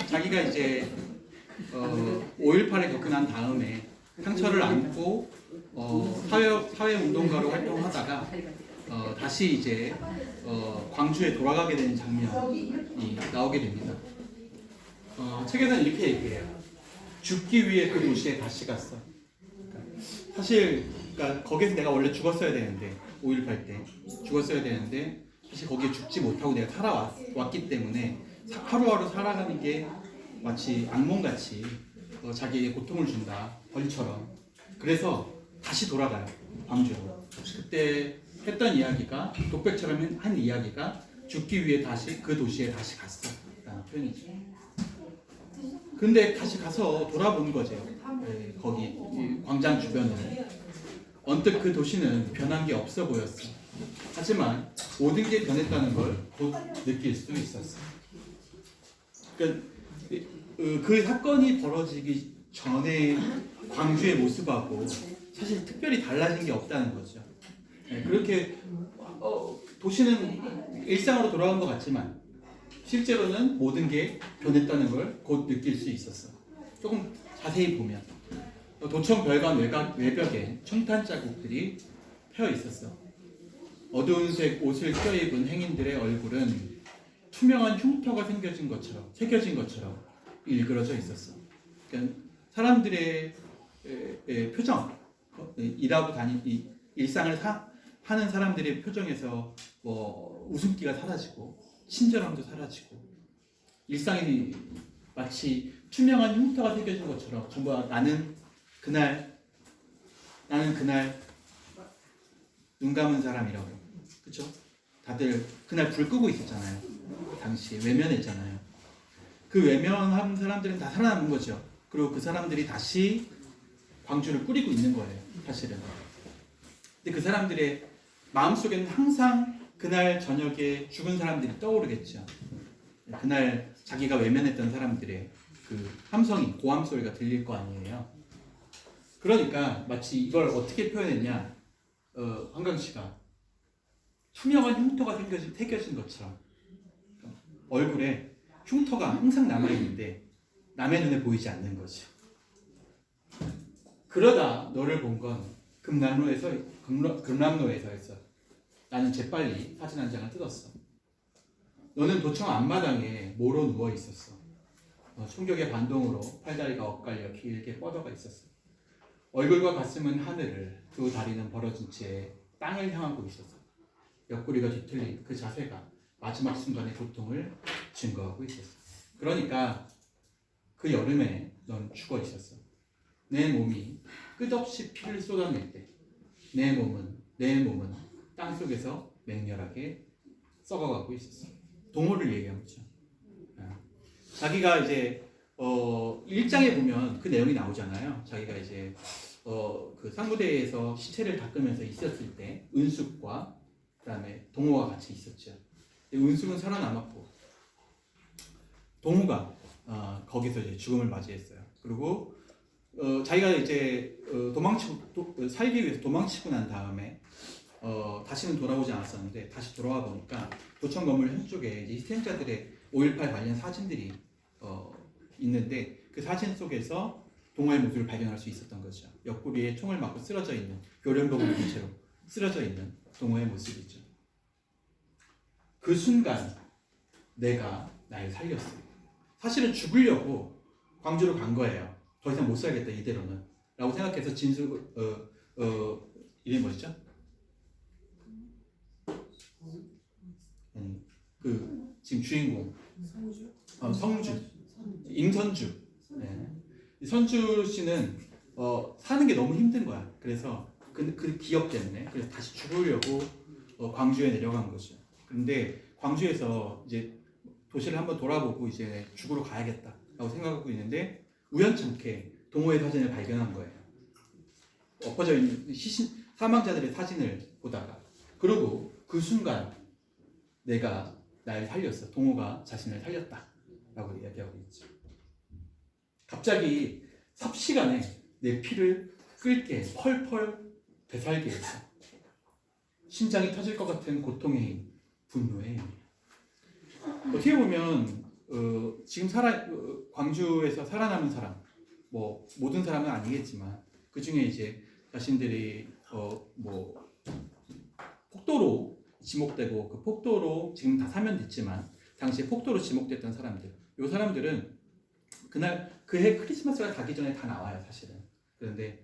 자기가 이제 5.18을 겪고 난 다음에 상처를 안고 사회운동가로 활동하다가 다시 이제 광주에 돌아가게 되는 장면이 나오게 됩니다. 책에서는 이렇게 얘기해요. 죽기 위해 그 도시에 다시 갔어. 사실 그러니까 거기서 내가 원래 죽었어야 되는데 5.18 때 죽었어야 되는데 사실 거기에 죽지 못하고 내가 살아왔기 때문에 하루하루 살아가는 게 마치 악몽같이 자기에게 고통을 준다 벌처럼. 그래서 다시 돌아가요 광주로. 그때 했던 이야기가 독백처럼 한 이야기가 죽기 위해 다시 그 도시에 다시 갔어 라는 표현이죠. 근데 다시 가서 돌아본 거죠. 거기 광장 주변을. 언뜻 그 도시는 변한 게 없어 보였어. 하지만 모든 게 변했다는 걸 곧 느낄 수 있었어. 그러니까 그 사건이 벌어지기 전에 광주의 모습하고 사실 특별히 달라진 게 없다는 거죠. 그렇게 도시는 일상으로 돌아간 것 같지만 실제로는 모든 게 변했다는 걸 곧 느낄 수 있었어. 조금 자세히 보면 도청 별관 외벽에 청탄 자국들이 펴 있었어. 어두운 색 옷을 껴입은 행인들의 얼굴은 투명한 흉터가 새겨진 것처럼 일그러져 있었어. 그러니까 사람들의 표정, 일하고 일상을 하는 사람들의 표정에서 웃음기가 사라지고 친절함도 사라지고 일상이 마치 투명한 흉터가 새겨진 것처럼 전부 나는 그날 눈 감은 사람이라고. 그렇죠? 다들 그날 불 끄고 있었잖아요. 당시에 외면했잖아요. 그 외면한 사람들은 다 살아남은 거죠. 그리고 그 사람들이 다시 광주를 꾸리고 있는 거예요. 사실은. 근데 그 사람들의 마음속에는 항상 그날 저녁에 죽은 사람들이 떠오르겠죠. 그날 자기가 외면했던 사람들의 그 함성이, 고함 소리가 들릴 거 아니에요. 그러니까 마치 이걸 어떻게 표현했냐, 한강 씨가 투명한 흉터가 새겨진 것처럼 얼굴에 흉터가 항상 남아있는데 남의 눈에 보이지 않는 거죠. 그러다 너를 본 건 금남로에서였어. 나는 재빨리 사진 한 장을 뜯었어. 너는 도청 앞마당에 모로 누워 있었어. 충격의 반동으로 팔다리가 엇갈려 길게 뻗어가 있었어. 얼굴과 가슴은 하늘을, 두 다리는 벌어진 채 땅을 향하고 있었어. 옆구리가 뒤틀린 그 자세가 마지막 순간의 고통을 증거하고 있었어. 그러니까 그 여름에 넌 죽어 있었어. 내 몸이 끝없이 피를 쏟아낼 때 내 몸은 땅속에서 맹렬하게 썩어가고 있었어. 동호를 얘기한 거죠. 자기가 이제 1장에 보면 그 내용이 나오잖아요. 자기가 이제 그 상무대에서 시체를 닦으면서 있었을 때 은숙과 그다음에 동호가 같이 있었죠. 은숙은 살아남았고 동호가 거기서 이제 죽음을 맞이했어요. 그리고 자기가 이제 살기 위해서 도망치고 난 다음에 다시는 돌아오지 않았었는데 다시 돌아와 보니까 도청 건물 한쪽에 이제 희생자들의 5.18 관련 사진들이 있는데 그 사진 속에서 동호의 모습을 발견할 수 있었던 거죠. 옆구리에 총을 맞고 쓰러져 있는, 교련복을 입은 채로 쓰러져 있는 동호의 모습이죠. 그 순간 내가 날 살렸어. 사실은 죽으려고 광주로 간 거예요. 더 이상 못 살겠다 이대로는 라고 생각해서 이름이 뭐였죠? 그 지금 주인공 성주 임선주. 네. 선주 씨는 사는 게 너무 힘든 거야. 그래서 그 기억 때문에 그래서 다시 죽으려고 광주에 내려간 거죠. 그런데 광주에서 이제 도시를 한번 돌아보고 이제 죽으러 가야겠다라고 생각하고 있는데 우연찮게 동호의 사진을 발견한 거예요. 엎어져 있는 사망자들의 사진을 보다가. 그리고 그 순간 내가 날 살렸어. 동호가 자신을 살렸다 라고 이야기하고 있죠. 갑자기 삽시간에 내 피를 끓게 펄펄 되살게 했어. 심장이 터질 것 같은 고통의 힘, 분노의 힘. 어떻게 보면 지금 광주에서 살아남은 사람, 뭐 모든 사람은 아니겠지만 그 중에 이제 자신들이 뭐 폭도로 지목되고 그 폭도로 지금 다 사면됐지만 당시에 폭도로 지목됐던 사람들, 이 사람들은 그해 크리스마스가 가기 전에 다 나와요, 사실은. 그런데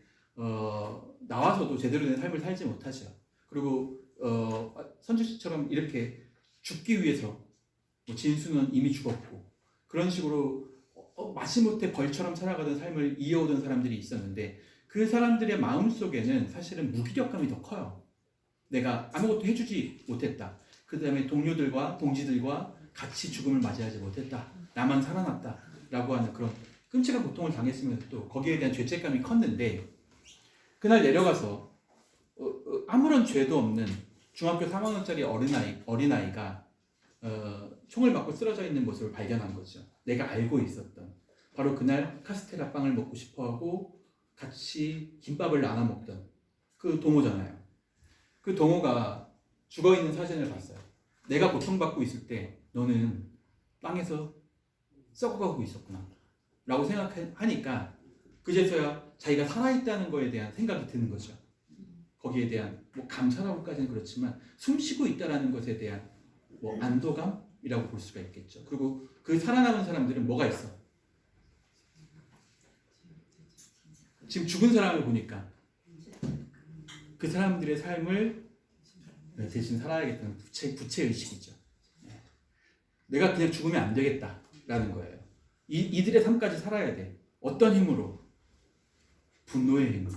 나와서도 제대로 된 삶을 살지 못하죠. 그리고 선주 씨처럼 이렇게 죽기 위해서, 뭐 진수는 이미 죽었고 그런 식으로 마지못해 벌처럼 살아가던 삶을 이어오던 사람들이 있었는데, 그 사람들의 마음 속에는 사실은 무기력감이 더 커요. 내가 아무것도 해주지 못했다. 그 다음에 동료들과 동지들과 같이 죽음을 맞이하지 못했다. 나만 살아났다. 라고 하는 그런 끔찍한 고통을 당했으면서도 거기에 대한 죄책감이 컸는데, 그날 내려가서 아무런 죄도 없는 중학교 3학년짜리 어린아이가 총을 맞고 쓰러져 있는 모습을 발견한 거죠. 내가 알고 있었던, 바로 그날 카스테라 빵을 먹고 싶어하고 같이 김밥을 나눠 먹던 그 동호잖아요. 그 동호가 죽어있는 사진을 봤어요. 내가 고통받고 있을 때 너는 빵에서 썩어가고 있었구나 라고 생각하니까 그제서야 자기가 살아있다는 거에 대한 생각이 드는 거죠. 거기에 대한 뭐 감사라고까지는 그렇지만 숨쉬고 있다는 것에 대한 뭐 안도감이라고 볼 수가 있겠죠. 그리고 그 살아남은 사람들은 뭐가 있어? 지금 죽은 사람을 보니까 그 사람들의 삶을 대신 살아야겠다는 부채의식이죠. 내가 그냥 죽으면 안 되겠다라는 거예요. 이들의 삶까지 살아야 돼. 어떤 힘으로? 분노의 힘으로.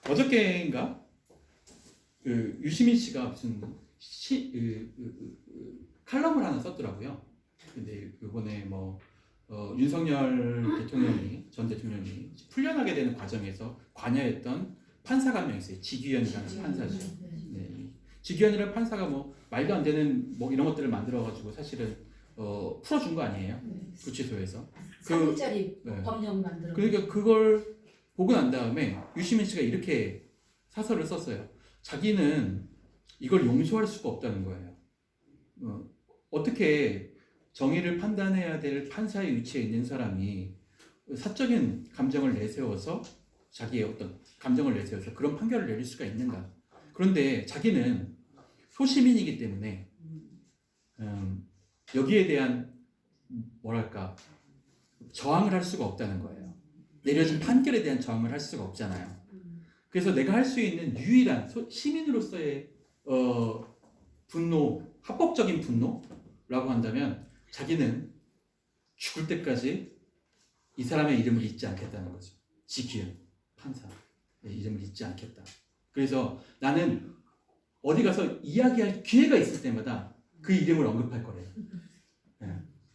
어저께인가 그 유시민 씨가 무슨 칼럼을 하나 썼더라고요. 근데 이번에 뭐 윤석열 대통령이, 전 대통령이 풀려나게 되는 과정에서 관여했던 판사가 한 명 있어요. 지규현이라는 판사죠. 네. 지규현이라는 판사가 뭐 말도 안 되는 뭐 이런 것들을 만들어가지고 사실은 풀어준 거 아니에요? 구치소에서. 3일짜리 법령 만들어. 그러니까 그걸 보고 난 다음에 유시민 씨가 이렇게 사설을 썼어요. 자기는 이걸 용서할 수가 없다는 거예요. 어떻게 정의를 판단해야 될 판사의 위치에 있는 사람이 사적인 감정을 내세워서 자기의 어떤 감정을 내세워서 그런 판결을 내릴 수가 있는가? 그런데 자기는 소시민이기 때문에 여기에 대한 뭐랄까 저항을 할 수가 없다는 거예요. 내려진 판결에 대한 저항을 할 수가 없잖아요. 그래서 내가 할 수 있는 유일한 시민으로서의 분노, 합법적인 분노라고 한다면 자기는 죽을 때까지 이 사람의 이름을 잊지 않겠다는 거죠. 지키는 판사 이름을 잊지 않겠다. 그래서 나는 어디 가서 이야기할 기회가 있을 때마다 그 이름을 언급할 거래요.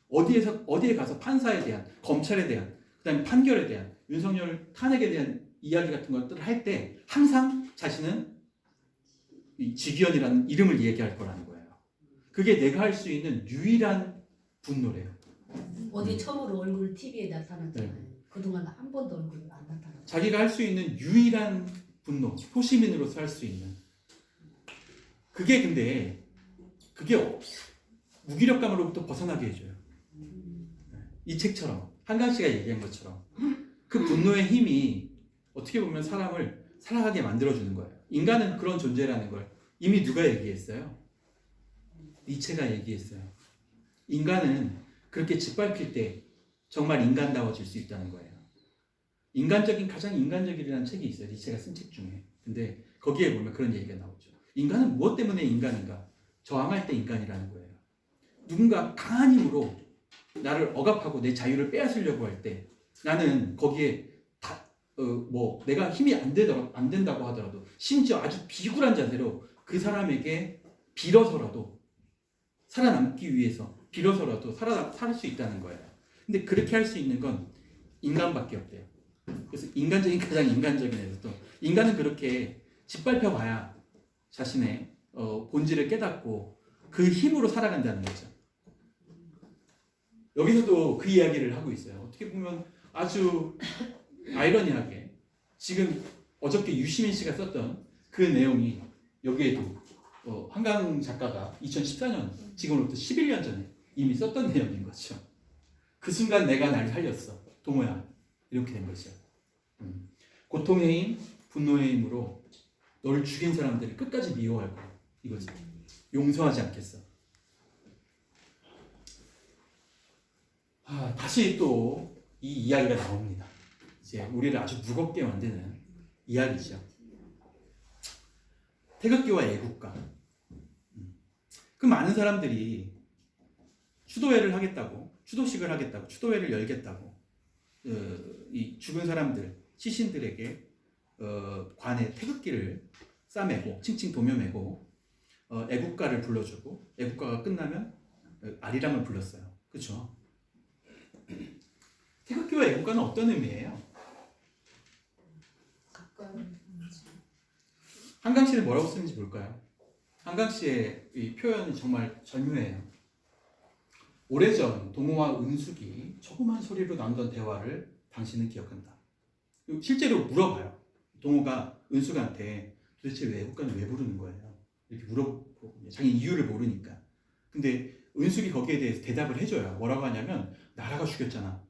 어디에 가서 판사에 대한, 검찰에 대한, 그다음에 판결에 대한, 윤석열 탄핵에 대한 이야기 같은 것들을 할 때 항상 자신은 이 지기현이라는 이름을 얘기할 거라는 거예요. 그게 내가 할 수 있는 유일한 분노래요. 어디 처음으로 얼굴 TV에 나타났잖아요. 그동안 한 번도 얼굴 안 나타났어요. 자기가 할 수 있는 유일한 분노, 소시민으로서 할 수 있는. 그게 근데 그게 무기력감으로부터 벗어나게 해줘요. 이 책처럼 한강 씨가 얘기한 것처럼 그 분노의 힘이 어떻게 보면 사람을 살아가게 만들어주는 거예요. 인간은 그런 존재라는 걸 이미 누가 얘기했어요? 니체가 얘기했어요. 인간은 그렇게 짓밟힐 때 정말 인간다워질 수 있다는 거예요. 가장 인간적이라는 책이 있어요. 니체가 쓴 책 중에. 근데 거기에 보면 그런 얘기가 나오죠. 인간은 무엇 때문에 인간인가? 저항할 때 인간이라는 거예요. 누군가 강한 힘으로 나를 억압하고 내 자유를 빼앗으려고 할 때 나는 거기에 내가 힘이 안 된다고 하더라도 심지어 아주 비굴한 자세로 그 사람에게 빌어서라도 살아남기 위해서 빌어서라도 살 수 있다는 거예요. 근데 그렇게 할 수 있는 건 인간밖에 없대요. 그래서 가장 인간적인 애도 인간은 그렇게 짓밟혀 봐야 자신의 본질을 깨닫고 그 힘으로 살아간다는 거죠. 여기서도 그 이야기를 하고 있어요. 어떻게 보면 아주 아이러니하게 지금 어저께 유시민 씨가 썼던 그 내용이 여기에도 한강 작가가 2014년 지금으로부터 11년 전에 이미 썼던 내용인 거죠. 그 순간 내가 날 살렸어. 동호야. 이렇게 된 거죠. 고통의 힘, 분노의 힘으로 너를 죽인 사람들이 끝까지 미워할 거야. 이거지. 용서하지 않겠어. 다시 또 이 이야기가 나옵니다. 이제 우리를 아주 무겁게 만드는 이야기죠. 태극기와 애국가. 그 많은 사람들이 추도회를 하겠다고, 추도식을 하겠다고, 추도회를 열겠다고 이 죽은 사람들, 시신들에게 관에 태극기를 싸매고 칭칭 도며매고 애국가를 불러주고 애국가가 끝나면 아리랑을 불렀어요. 그렇죠? 태극기와 애국가는 어떤 의미예요? 한강시는 뭐라고 쓰는지 볼까요? 한강시의 이 표현이 정말 절묘해요. 오래전 동호와 은숙이 조그만 소리로 나누던 대화를 당신은 기억한다. 실제로 물어봐요. 동호가 은숙한테 도대체 왜 애국가는 왜 부르는 거예요? 이렇게 물어보고 자기 이유를 모르니까. 근데 은숙이 거기에 대해서 대답을 해줘요. 뭐라고 하냐면 나라가 죽였잖아.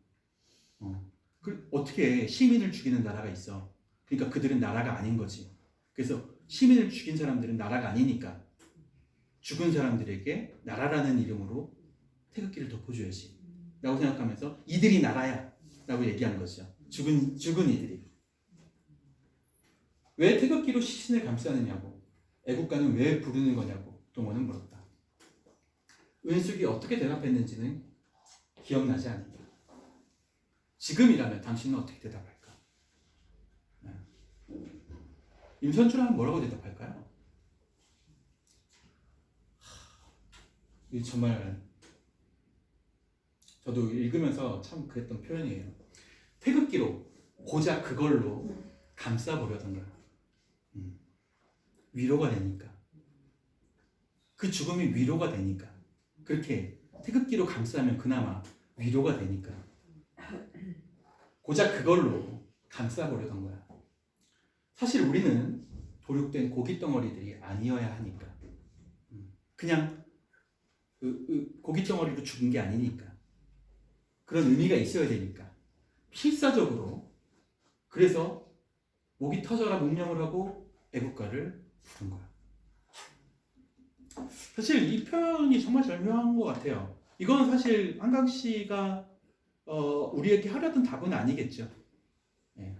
어떻게 시민을 죽이는 나라가 있어? 그러니까 그들은 나라가 아닌 거지. 그래서 시민을 죽인 사람들은 나라가 아니니까 죽은 사람들에게 나라라는 이름으로 태극기를 덮어줘야지 라고 생각하면서 이들이 나라야 라고 얘기한 거죠. 죽은 이들이. 왜 태극기로 시신을 감싸느냐고, 애국가는 왜 부르는 거냐고 동호는 물었다. 은숙이 어떻게 대답했는지는 기억나지 않는다. 지금이라면 당신은 어떻게 대답할까? 임선출하면 뭐라고 대답할까요? 정말 저도 읽으면서 참 그랬던 표현이에요. 태극기로 고작 그걸로 감싸보려던 거야. 위로가 되니까. 그 죽음이 위로가 되니까. 그렇게 태극기로 감싸면 그나마 위로가 되니까. 고작 그걸로 감싸보려던 거야. 사실 우리는 도륙된 고깃 덩어리들이 아니어야 하니까. 그냥 고깃 덩어리로 죽은 게 아니니까. 그런 의미가 있어야 되니까. 필사적으로. 그래서 목이 터져라 묵념을 하고 애국가를 부른 거야. 사실 이 표현이 정말 절묘한 것 같아요. 이건 사실 한강씨가 우리에게 하려던 답은 아니겠죠. 예.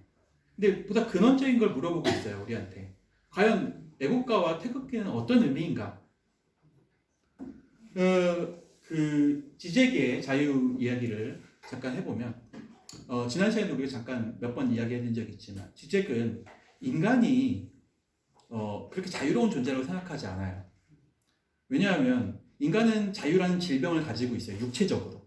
근데 보다 근원적인 걸 물어보고 있어요, 우리한테. 과연 애국가와 태극기는 어떤 의미인가? 그 지재계의 자유 이야기를 잠깐 해보면, 지난 시간에 우리가 잠깐 몇 번 이야기해본 적이 있지만, 지재계는 인간이 그렇게 자유로운 존재라고 생각하지 않아요. 왜냐하면 인간은 자유라는 질병을 가지고 있어요, 육체적으로.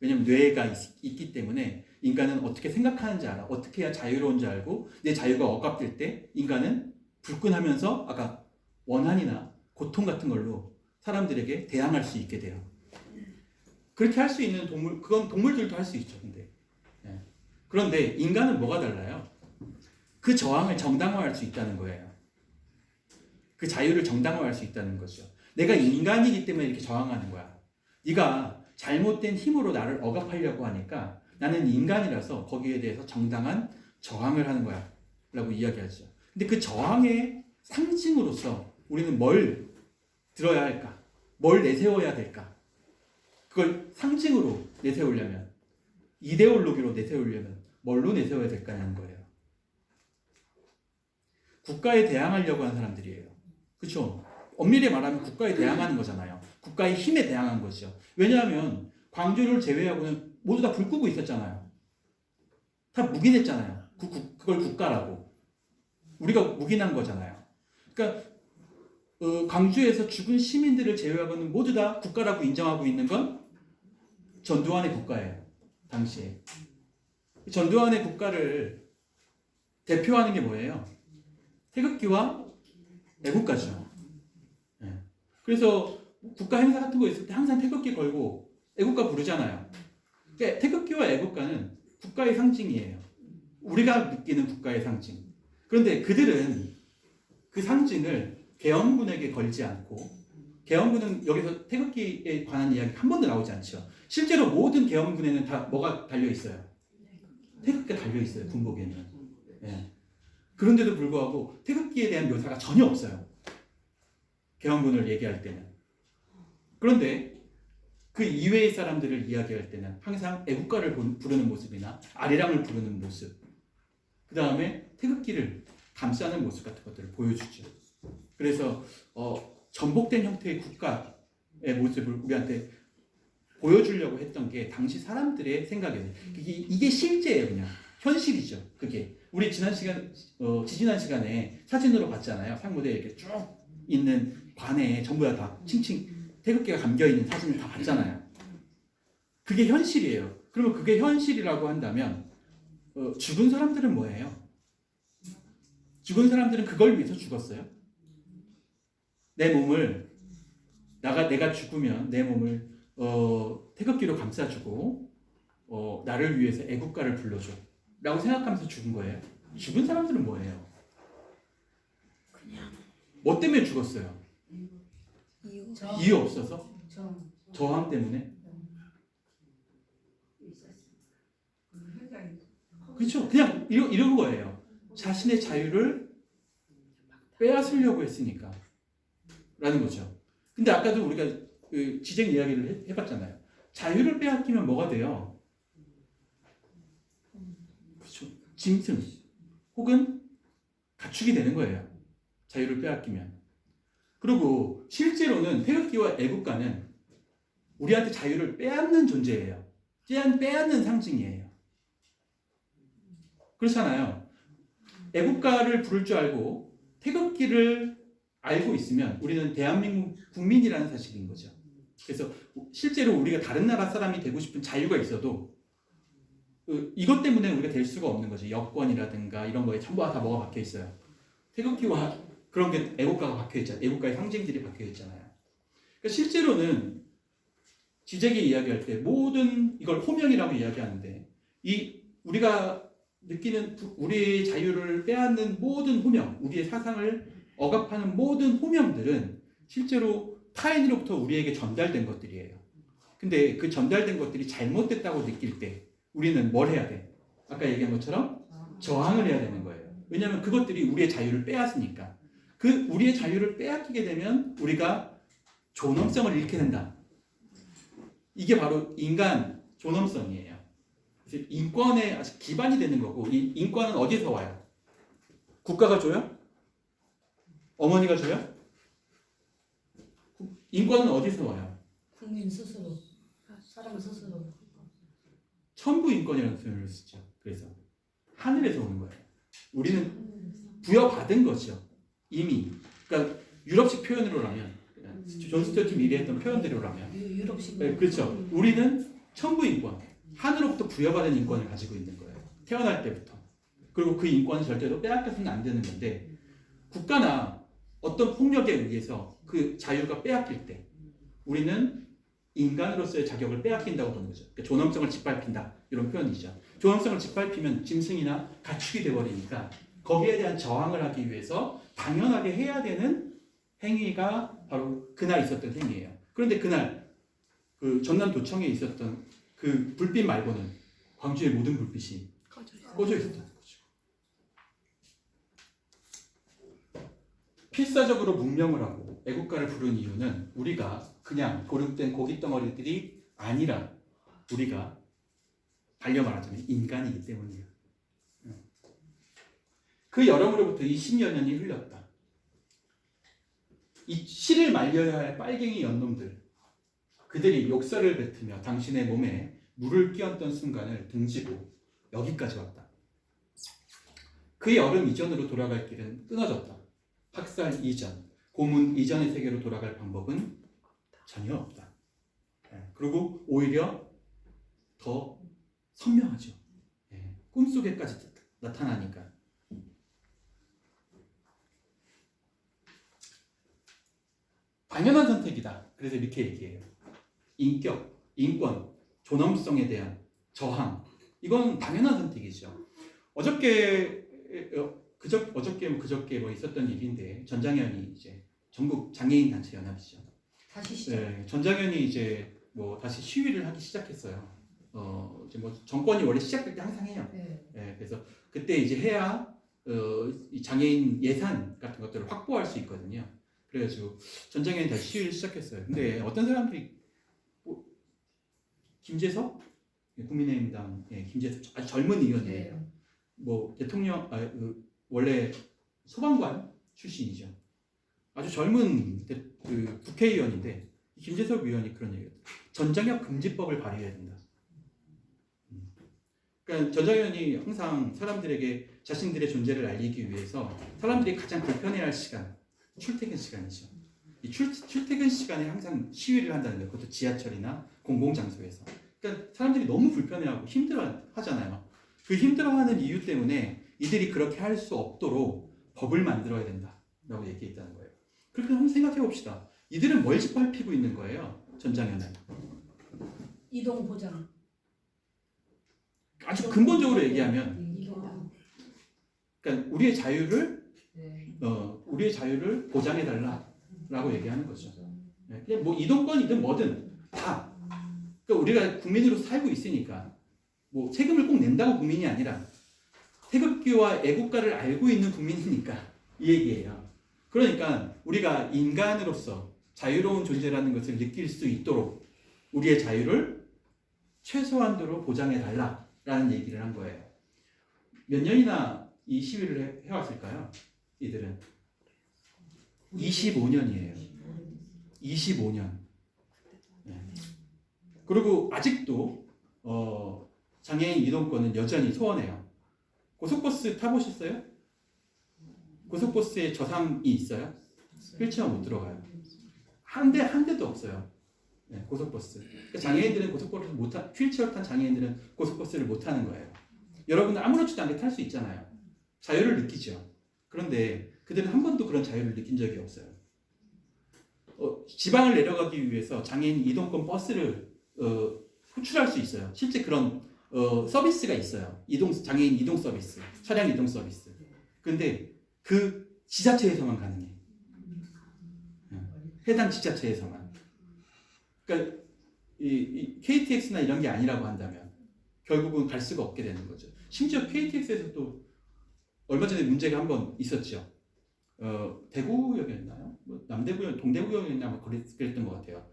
왜냐하면 뇌가 있기 때문에 인간은 어떻게 생각하는지 알아. 어떻게 해야 자유로운 줄 알고 내 자유가 억압될 때 인간은 불끈하면서 아까 원한이나 고통 같은 걸로 사람들에게 대항할 수 있게 돼요. 그렇게 할 수 있는 동물, 그건 동물들도 할 수 있죠. 그런데 인간은 뭐가 달라요? 그 저항을 정당화할 수 있다는 거예요. 그 자유를 정당화할 수 있다는 거죠. 내가 인간이기 때문에 이렇게 저항하는 거야. 네가 잘못된 힘으로 나를 억압하려고 하니까 나는 인간이라서 거기에 대해서 정당한 저항을 하는 거야 라고 이야기하죠. 근데 그 저항의 상징으로서 우리는 뭘 들어야 할까? 뭘 내세워야 될까? 그걸 상징으로 내세우려면, 이데올로기로 내세우려면 뭘로 내세워야 될까냐는 거예요. 국가에 대항하려고 하는 사람들이에요. 그렇죠? 엄밀히 말하면 국가에 대항하는 거잖아요. 국가의 힘에 대항한 거죠. 왜냐하면 광주를 제외하고는 모두 다 불 끄고 있었잖아요. 다 묵인했잖아요. 그걸 국가라고. 우리가 묵인한 거잖아요. 그러니까 광주에서 죽은 시민들을 제외하고는 모두 다 국가라고 인정하고 있는 건 전두환의 국가예요. 당시에. 전두환의 국가를 대표하는 게 뭐예요? 태극기와 애국가죠. 그래서 국가 행사 같은 거 있을 때 항상 태극기 걸고 애국가 부르잖아요. 그러니까 태극기와 애국가는 국가의 상징이에요. 우리가 느끼는 국가의 상징. 그런데 그들은 그 상징을 계엄군에게 걸지 않고 계엄군은 여기서 태극기에 관한 이야기 한 번도 나오지 않죠. 실제로 모든 계엄군에는 다 뭐가 달려 있어요? 태극기가 달려 있어요. 군복에는. 예. 그런데도 불구하고 태극기에 대한 묘사가 전혀 없어요. 계엄군을 얘기할 때는. 그런데 그 이외의 사람들을 이야기할 때는 항상 애국가를 부르는 모습이나 아리랑을 부르는 모습, 그 다음에 태극기를 감싸는 모습 같은 것들을 보여주죠. 그래서 전복된 형태의 국가의 모습을 우리한테 보여주려고 했던 게 당시 사람들의 생각이에요. 이게 실제예요. 그냥 현실이죠. 그게 우리 지난 시간에 사진으로 봤잖아요. 상무대에 이렇게 쭉 있는 관에 전부 다 칭칭 태극기가 감겨 있는 사진을 다 봤잖아요. 그게 현실이에요. 그러면 그게 현실이라고 한다면 죽은 사람들은 뭐예요? 죽은 사람들은 그걸 위해서 죽었어요. 내 몸을 내가 죽으면 내 몸을 태극기로 감싸주고 나를 위해서 애국가를 불러줘 라고 생각하면서 죽은 거예요. 죽은 사람들은 뭐예요? 뭐 때문에 죽었어요? 이유 없어서? 저항 때문에? 그렇죠. 그냥 이런 거예요. 자신의 자유를 빼앗으려고 했으니까 라는 거죠. 근데 아까도 우리가 그 지쟁 이야기를 해봤잖아요. 자유를 빼앗기면 뭐가 돼요? 그렇죠. 짐승 혹은 가축이 되는 거예요. 자유를 빼앗기면. 그리고 실제로는 태극기와 애국가는 우리한테 자유를 빼앗는 존재예요. 빼앗는 상징이에요. 그렇잖아요. 애국가를 부를 줄 알고 태극기를 알고 있으면 우리는 대한민국 국민이라는 사실인 거죠. 그래서 실제로 우리가 다른 나라 사람이 되고 싶은 자유가 있어도 이것 때문에 우리가 될 수가 없는 거죠. 여권이라든가 이런 거에 전부 다 뭐가 박혀 있어요. 태극기와 그런 게 애국가가 박혀 있잖아요. 애국가의 상징들이 박혀 있잖아요. 그러니까 실제로는 지재기 이야기할 때 모든 이걸 호명이라고 이야기하는데 우리가 느끼는 우리의 자유를 빼앗는 모든 호명, 우리의 사상을 억압하는 모든 호명들은 실제로 타인으로부터 우리에게 전달된 것들이에요. 근데 그 전달된 것들이 잘못됐다고 느낄 때 우리는 뭘 해야 돼? 아까 얘기한 것처럼 저항을 해야 되는 거예요. 왜냐하면 그것들이 우리의 자유를 빼앗으니까. 우리의 자유를 빼앗기게 되면 우리가 존엄성을 잃게 된다. 이게 바로 인간 존엄성이에요. 그래서 인권의 기반이 되는 거고, 이 인권은 어디서 와요? 국가가 줘요? 어머니가 줘요? 인권은 어디서 와요? 국민 스스로, 사람 스스로. 천부 인권이라는 표현을 쓰죠. 그래서 하늘에서 오는 거예요. 우리는 부여받은 거죠. 이미. 그러니까 유럽식 표현으로라면, 존 스튜어트 밀이 했던 표현대로라면, 유럽식. 네, 그렇죠. 우리는 천부 인권, 하늘로부터 부여받은 인권을 가지고 있는 거예요. 태어날 때부터. 그리고 그 인권은 절대로 빼앗겨서는 안 되는 건데, 국가나 어떤 폭력에 의해서 그 자유가 빼앗길 때 우리는 인간으로서의 자격을 빼앗긴다고 보는 거죠. 그러니까 존엄성을 짓밟힌다 이런 표현이죠. 존엄성을 짓밟히면 짐승이나 가축이 되어버리니까 거기에 대한 저항을 하기 위해서 당연하게 해야 되는 행위가 바로 그날 있었던 행위예요. 그런데 그날 그 전남 도청에 있었던 그 불빛 말고는 광주의 모든 불빛이 꺼져 있었던 거죠. 필사적으로 문명을 하고 애국가를 부른 이유는 우리가 그냥 고립된 고깃덩어리들이 아니라 우리가 달려 말하자면 인간이기 때문이에요. 그 여러모로부터 20여 년이 흘렀다. 이 씨를 말려야 할 빨갱이 연놈들, 그들이 욕설을 뱉으며 당신의 몸에 물을 끼얹던 순간을 등지고 여기까지 왔다. 그 여름 이전으로 돌아갈 길은 끊어졌다. 학살 이전, 고문 이전의 세계로 돌아갈 방법은 전혀 없다. 그리고 오히려 더 선명하죠. 꿈속에까지 나타나니까. 당연한 선택이다. 그래서 이렇게 얘기해요. 인격, 인권, 존엄성에 대한 저항. 이건 당연한 선택이죠. 어저께 뭐 있었던 일인데 전장현이 이제 전국 장애인 단체 연합이죠. 다시 시작. 네, 전장현이 이제 뭐 다시 시위를 하기 시작했어요. 이제 뭐 정권이 원래 시작될 때 항상 해요. 네. 네, 그래서 그때 이제 해야 이 장애인 예산 같은 것들을 확보할 수 있거든요. 그래가지고 전장현이 다시 시위를 시작했어요. 근데 어떤 사람들이 뭐, 김재석 국민의힘당 김재석 아주 젊은 의원이에요. 네. 뭐 대통령 원래 소방관 출신이죠. 아주 젊은 그 국회의원인데 김재석 의원이 그런 얘기예요. 전장현 금지법을 발의해야 된다. 그러니까 전장현이 항상 사람들에게 자신들의 존재를 알리기 위해서 사람들이 가장 불편해할 시간, 출퇴근 시간이죠. 이 출퇴근 시간에 항상 시위를 한다는 거예요. 그것도 지하철이나 공공장소에서. 그러니까 사람들이 너무 불편해하고 힘들어하잖아요. 그 힘들어하는 이유 때문에 이들이 그렇게 할 수 없도록 법을 만들어야 된다라고 얘기했다는 거예요. 그렇게 한번 생각해 봅시다. 이들은 뭘 짓밟히고 있는 거예요? 전장현은 이동 보장. 아주 근본적으로 얘기하면, 이동. 그러니까 우리의 자유를 네. 우리의 자유를 보장해 달라라고 얘기하는 거죠. 네, 그냥 뭐 이동권이든 뭐든 다. 그러니까 우리가 국민으로 살고 있으니까 뭐 세금을 꼭 낸다고 국민이 아니라 태극기와 애국가를 알고 있는 국민이니까 이 얘기예요. 그러니까 우리가 인간으로서 자유로운 존재라는 것을 느낄 수 있도록 우리의 자유를 최소한도로 보장해 달라라는 얘기를 한 거예요. 몇 년이나 이 시위를 해왔을까요? 이들은 25년이에요. 25년. 네. 그리고 아직도 장애인 이동권은 여전히 소원해요. 고속버스 타보셨어요? 고속버스에 저상이 있어요? 휠체어 못 들어가요. 한 대도 없어요. 네, 고속버스. 그러니까 장애인들은 고속버스를 휠체어 탄 장애인들은 고속버스를 못 타는 거예요. 여러분은 아무렇지도 않게 탈 수 있잖아요. 자유를 느끼죠. 그런데 그들은 한 번도 그런 자유를 느낀 적이 없어요. 지방을 내려가기 위해서 장애인 이동권 버스를 호출할 수 있어요. 실제 그런 서비스가 있어요. 장애인 이동 서비스, 차량 이동 서비스. 근데 그 지자체에서만 가능해. 해당 지자체에서만. 그러니까 이 KTX나 이런 게 아니라고 한다면 결국은 갈 수가 없게 되는 거죠. 심지어 KTX에서도 얼마 전에 문제가 한번 있었죠. 대구역이었나요? 뭐 남대구역, 동대구역이었나 뭐 그랬던 것 같아요.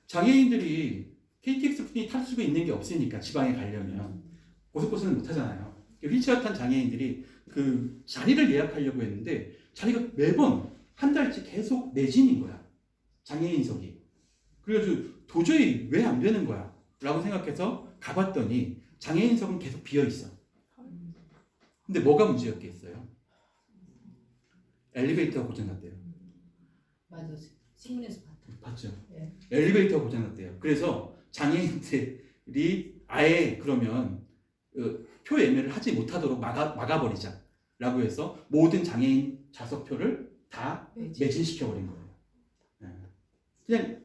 장애인들이 KTX뿐이 탈 수가 있는 게 없으니까 지방에 가려면 고속버스는 못 타잖아요. 휠체어 탄 장애인들이 그 자리를 예약하려고 했는데 자리가 매번 한 달째 계속 매진인 거야. 장애인석이. 그래가지고 도저히 왜 안 되는 거야? 라고 생각해서 가봤더니 장애인석은 계속 비어 있어. 근데 뭐가 문제였겠어요? 엘리베이터가 고장났대요. 맞아. 신문에서 봤죠? 네. 엘리베이터가 고장났대요. 그래서 장애인들이 아예 그러면 표 예매를 하지 못하도록 막아버리자 라고 해서 모든 장애인 좌석표를 다 매진시켜버린 거예요. 네. 그냥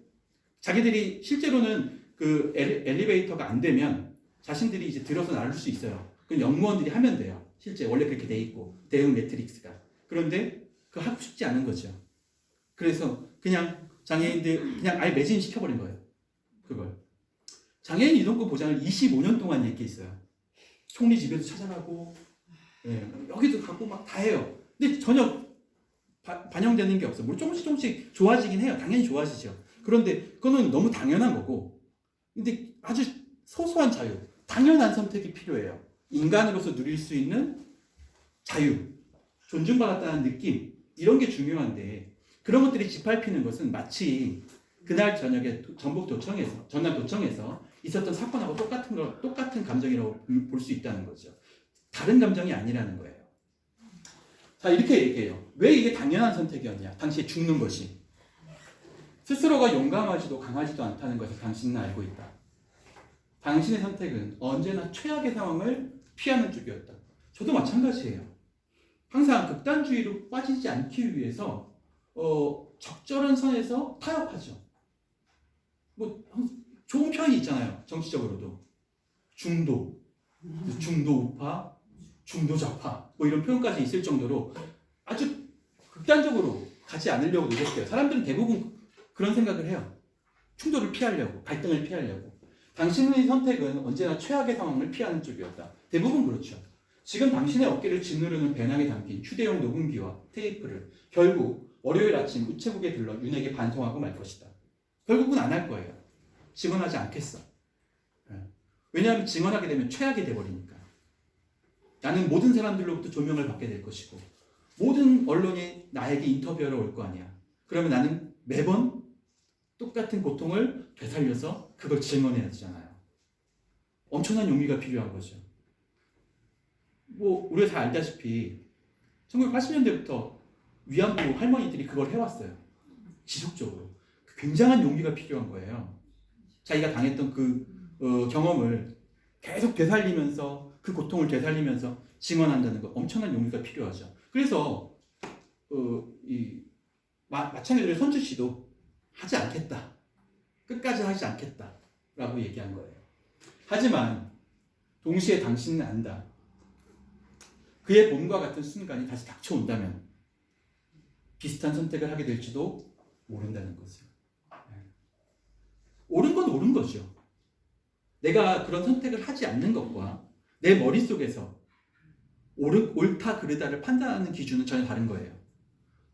자기들이 실제로는 그 엘리베이터가 안 되면 자신들이 이제 들어서 나올 수 있어요. 그 영무원들이 하면 돼요. 실제 원래 그렇게 돼 있고 대응 매트릭스가. 그런데 그거 하고 싶지 않은 거죠. 그래서 그냥 장애인들 그냥 아예 매진시켜버린 거예요. 그걸. 장애인 이동권 보장을 25년 동안 얘기했어요. 총리 집에도 찾아가고 여기도 가고 막 다 해요. 근데 전혀 반영되는 게 없어요. 물론 조금씩 좋아지긴 해요. 당연히 좋아지죠. 그런데 그거는 너무 당연한 거고 근데 아주 소소한 자유, 당연한 선택이 필요해요. 인간으로서 누릴 수 있는 자유, 존중받았다는 느낌 이런 게 중요한데 그런 것들이 짓밟히는 것은 마치 그날 저녁에 전남도청에서 있었던 사건하고 똑같은 감정이라고 볼 수 있다는 거죠. 다른 감정이 아니라는 거예요. 자, 이렇게 얘기해요. 왜 이게 당연한 선택이었냐? 당시에 죽는 것이. 스스로가 용감하지도 강하지도 않다는 것을 당신은 알고 있다. 당신의 선택은 언제나 최악의 상황을 피하는 쪽이었다. 저도 마찬가지예요. 항상 극단주의로 빠지지 않기 위해서 적절한 선에서 타협하죠. 뭐 좋은 편이 있잖아요. 정치적으로도 중도 우파, 중도 좌파 뭐 이런 표현까지 있을 정도로 아주 극단적으로 가지 않으려고 노력해요. 사람들은 대부분 그런 생각을 해요. 충돌을 피하려고, 갈등을 피하려고. 당신의 선택은 언제나 최악의 상황을 피하는 쪽이었다. 대부분 그렇죠. 지금 당신의 어깨를 짓누르는 배낭에 담긴 휴대용 녹음기와 테이프를 결국 월요일 아침 우체국에 들러 윤에게 반송하고 말 것이다. 결국은 안 할 거예요. 증언하지 않겠어. 왜냐하면 증언하게 되면 최악이 돼버리니까. 나는 모든 사람들로부터 조명을 받게 될 것이고 모든 언론이 나에게 인터뷰하러 올 거 아니야. 그러면 나는 매번 똑같은 고통을 되살려서 그걸 증언해야 되잖아요. 엄청난 용기가 필요한 거죠. 뭐 우리가 잘 알다시피 1980년대부터 위안부 할머니들이 그걸 해왔어요. 지속적으로. 굉장한 용기가 필요한 거예요. 자기가 당했던 그 경험을 계속 되살리면서 그 고통을 되살리면서 증언한다는 거 엄청난 용기가 필요하죠. 그래서 마찬가지로 선주 씨도 하지 않겠다. 끝까지 하지 않겠다라고 얘기한 거예요. 하지만 동시에 당신은 안다. 그의 봄과 같은 순간이 다시 닥쳐온다면 비슷한 선택을 하게 될지도 모른다는 거죠. 옳은 건 옳은 거죠. 내가 그런 선택을 하지 않는 것과 내 머릿속에서 옳다 그르다를 판단하는 기준은 전혀 다른 거예요.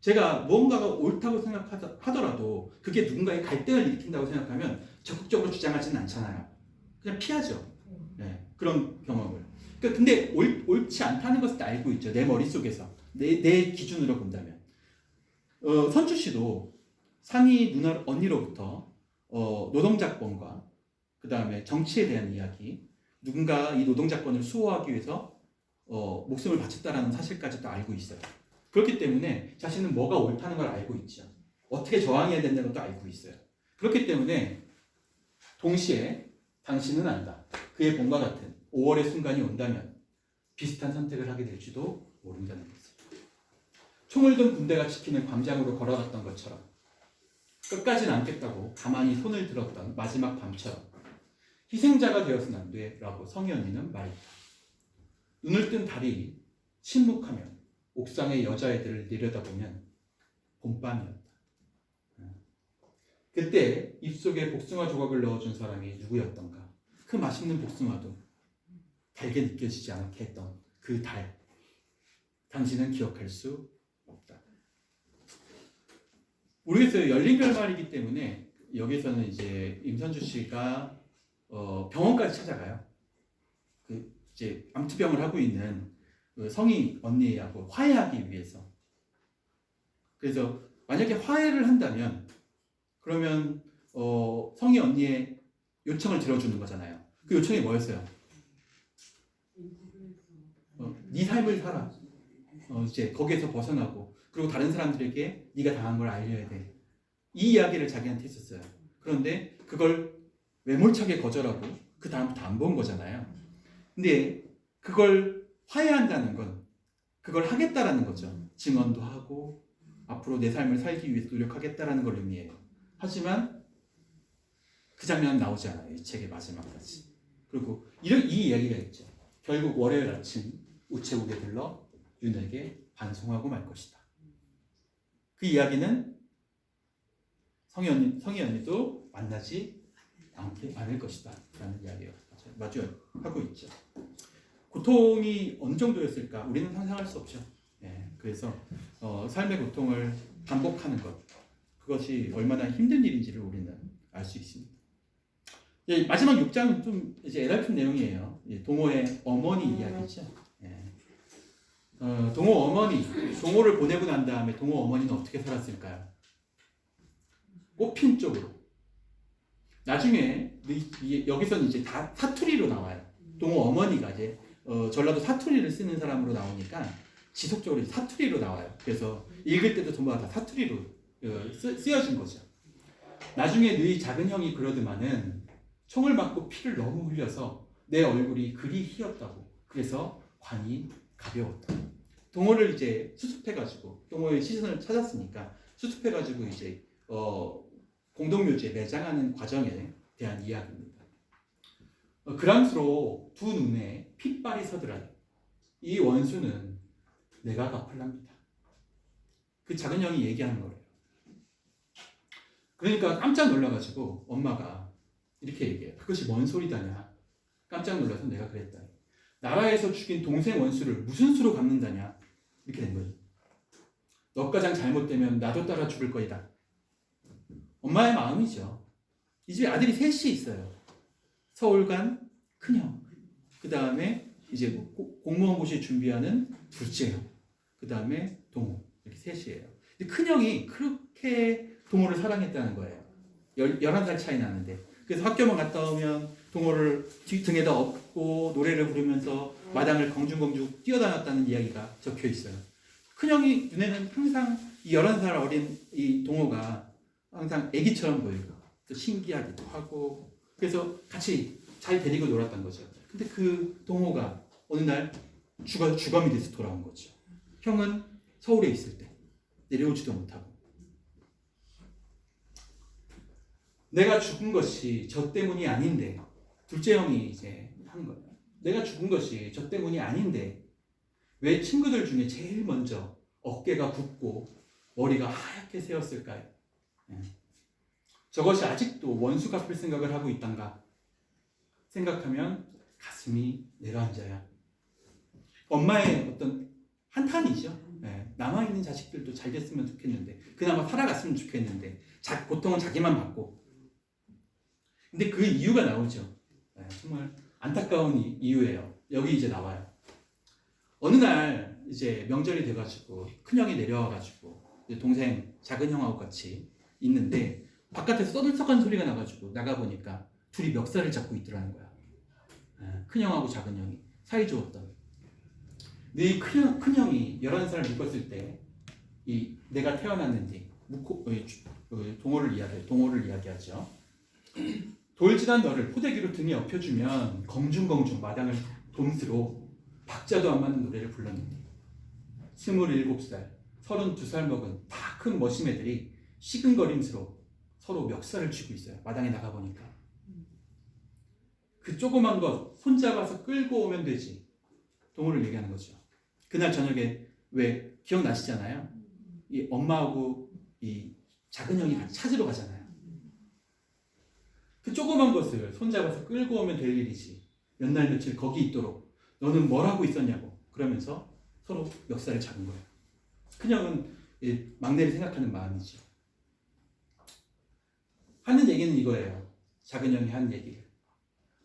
제가 무언가가 옳다고 생각하더라도 그게 누군가의 갈등을 일으킨다고 생각하면 적극적으로 주장하지는 않잖아요. 그냥 피하죠. 네, 그런 경험을. 근데 옳지 않다는 것을 알고 있죠. 내 머릿속에서. 내 기준으로 본다면. 선주 씨도 상위 누나 언니로부터 노동자권과 그 다음에 정치에 대한 이야기, 누군가 이 노동자권을 수호하기 위해서 목숨을 바쳤다라는 사실까지도 알고 있어요. 그렇기 때문에 자신은 뭐가 옳다는 걸 알고 있죠. 어떻게 저항해야 된다는 것도 알고 있어요. 그렇기 때문에 동시에 당신은 안다. 그의 봄과 같은 5월의 순간이 온다면 비슷한 선택을 하게 될지도 모른다는 거죠. 총을 든 군대가 지키는 광장으로 걸어갔던 것처럼 끝까지는 않겠다고 가만히 손을 들었던 마지막 밤처럼 희생자가 되어서는 안 돼 라고 성희 언니는 말했다. 눈을 뜬 달이 침묵하며 옥상의 여자애들을 내려다보면 봄밤이었다. 그때 입속에 복숭아 조각을 넣어준 사람이 누구였던가. 그 맛있는 복숭아도 달게 느껴지지 않게 했던 그 달. 당신은 기억할 수 없다. 모르겠어요. 열린 결말이기 때문에 여기서는 이제 임선주 씨가 병원까지 찾아가요. 이제 암투병을 하고 있는 성희 언니하고 화해하기 위해서. 그래서 만약에 화해를 한다면 그러면 성희 언니의 요청을 들어주는 거잖아요. 그 요청이 뭐였어요? 네 삶을 살아. 이제 거기에서 벗어나고 그리고 다른 사람들에게 네가 당한 걸 알려야 돼. 이 이야기를 자기한테 했었어요. 그런데 그걸 매몰차게 거절하고 그 다음부터 안 본 거잖아요. 근데 그걸 화해한다는 건 그걸 하겠다라는 거죠. 증언도 하고 앞으로 내 삶을 살기 위해서 노력하겠다라는 걸 의미해요. 하지만 그 장면은 나오지 않아요. 이 책의 마지막까지. 그리고 이 이야기가 있죠. 결국 월요일 아침 우체국에 들러 윤에게 반송하고 말 것이다. 그 이야기는 성희 언니도 만나지 않을 것이다 라는 이야기를 마주하고 있죠. 고통이 어느 정도였을까? 우리는 상상할 수 없죠. 네, 그래서 삶의 고통을 반복하는 것, 그것이 얼마나 힘든 일인지를 우리는 알 수 있습니다. 마지막 6장은 좀 이제 애달픈 내용이에요. 동호의 어머니 이야기죠. 네. 동호 어머니, 동호를 보내고 난 다음에 동호 어머니는 어떻게 살았을까요? 꽃핀 쪽으로. 나중에 여기서는 이제 다 사투리로 나와요. 동호 어머니가 이제 전라도 사투리를 쓰는 사람으로 나오니까 지속적으로 사투리로 나와요. 그래서 읽을 때도 전부 다 사투리로 쓰여진 거죠. 나중에 너희 작은 형이 그러더만은 총을 맞고 피를 너무 흘려서 내 얼굴이 그리 희었다고. 그래서 관이 가벼웠다. 동호를 이제 수습해가지고 동호의 시선을 찾았으니까 수습해가지고 이제 공동묘지에 매장하는 과정에 대한 이야기입니다. 그랑수로 두 눈에 핏발이 서더라. 이 원수는 내가 갚을랍니다. 그 작은 형이 얘기하는 거예요. 그러니까 깜짝 놀라가지고 엄마가 이렇게 얘기해요. 그것이 뭔 소리다냐. 깜짝 놀라서 내가 그랬다. 나라에서 죽인 동생 원수를 무슨 수로 갚는다냐. 이렇게 된 거죠. 너 가장 잘못되면 나도 따라 죽을 거이다. 엄마의 마음이죠. 이 집에 아들이 셋이 있어요. 서울간 큰형, 그 다음에 이제 뭐 공무원 고시 준비하는 둘째 형, 그 다음에 동호, 이렇게 셋이에요. 근데 큰형이 그렇게 동호를 사랑했다는 거예요. 11살 차이 나는데. 그래서 학교만 갔다 오면 동호를 등에다 업고 노래를 부르면서 마당을 경중경중 뛰어다녔다는 이야기가 적혀 있어요. 큰형이 눈에는 항상 이 11살 어린 이 동호가 항상 애기처럼 보이고 또 신기하기도 하고 그래서 같이 잘 데리고 놀았던 거죠. 근데 그 동호가 어느 날 주검이 돼서 돌아온 거죠. 형은 서울에 있을 때 내려오지도 못하고 내가 죽은 것이 저 때문이 아닌데 둘째 형이 이제 한 거예요. 내가 죽은 것이 저 때문이 아닌데 왜 친구들 중에 제일 먼저 어깨가 붓고 머리가 하얗게 새었을까요? 저것이 아직도 원수 갚을 생각을 하고 있단가 생각하면 가슴이 내려앉아요. 엄마의 어떤 한탄이죠. 남아있는 자식들도 잘 됐으면 좋겠는데 그나마 살아갔으면 좋겠는데 고통은 자기만 받고 근데 그 이유가 나오죠. 정말 안타까운 이유예요. 여기 이제 나와요. 어느 날 이제 명절이 돼가지고 큰형이 내려와가지고 동생 작은 형하고 같이 있는데 바깥에서 떠들썩한 소리가 나가지고 나가보니까 둘이 멱살을 잡고 있더라는 거야. 큰형하고 작은형이 사이좋았던. 근데 이 큰형이 11살을 묵었을 때 내가 태어났는지 동호를 이야기하죠. 돌진한 너를 포대기로 등에 엎혀주면 검중검중 마당을 돔스로 박자도 안 맞는 노래를 불렀는데 27살, 32살 먹은 다 큰 머시매들이 시근거림스로 서로 멱살을 쥐고 있어요. 마당에 나가보니까. 그 조그만 것 손잡아서 끌고 오면 되지. 동호를 얘기하는 거죠. 그날 저녁에 왜 기억나시잖아요. 이 엄마하고 이 작은 형이 같이 찾으러 가잖아요. 그 조그만 것을 손잡아서 끌고 오면 될 일이지. 몇 날 며칠 거기 있도록 너는 뭘 하고 있었냐고 그러면서 서로 멱살을 잡은 거예요. 큰형은 막내를 생각하는 마음이죠. 하는 얘기는 이거예요. 작은 형이 한 얘기를.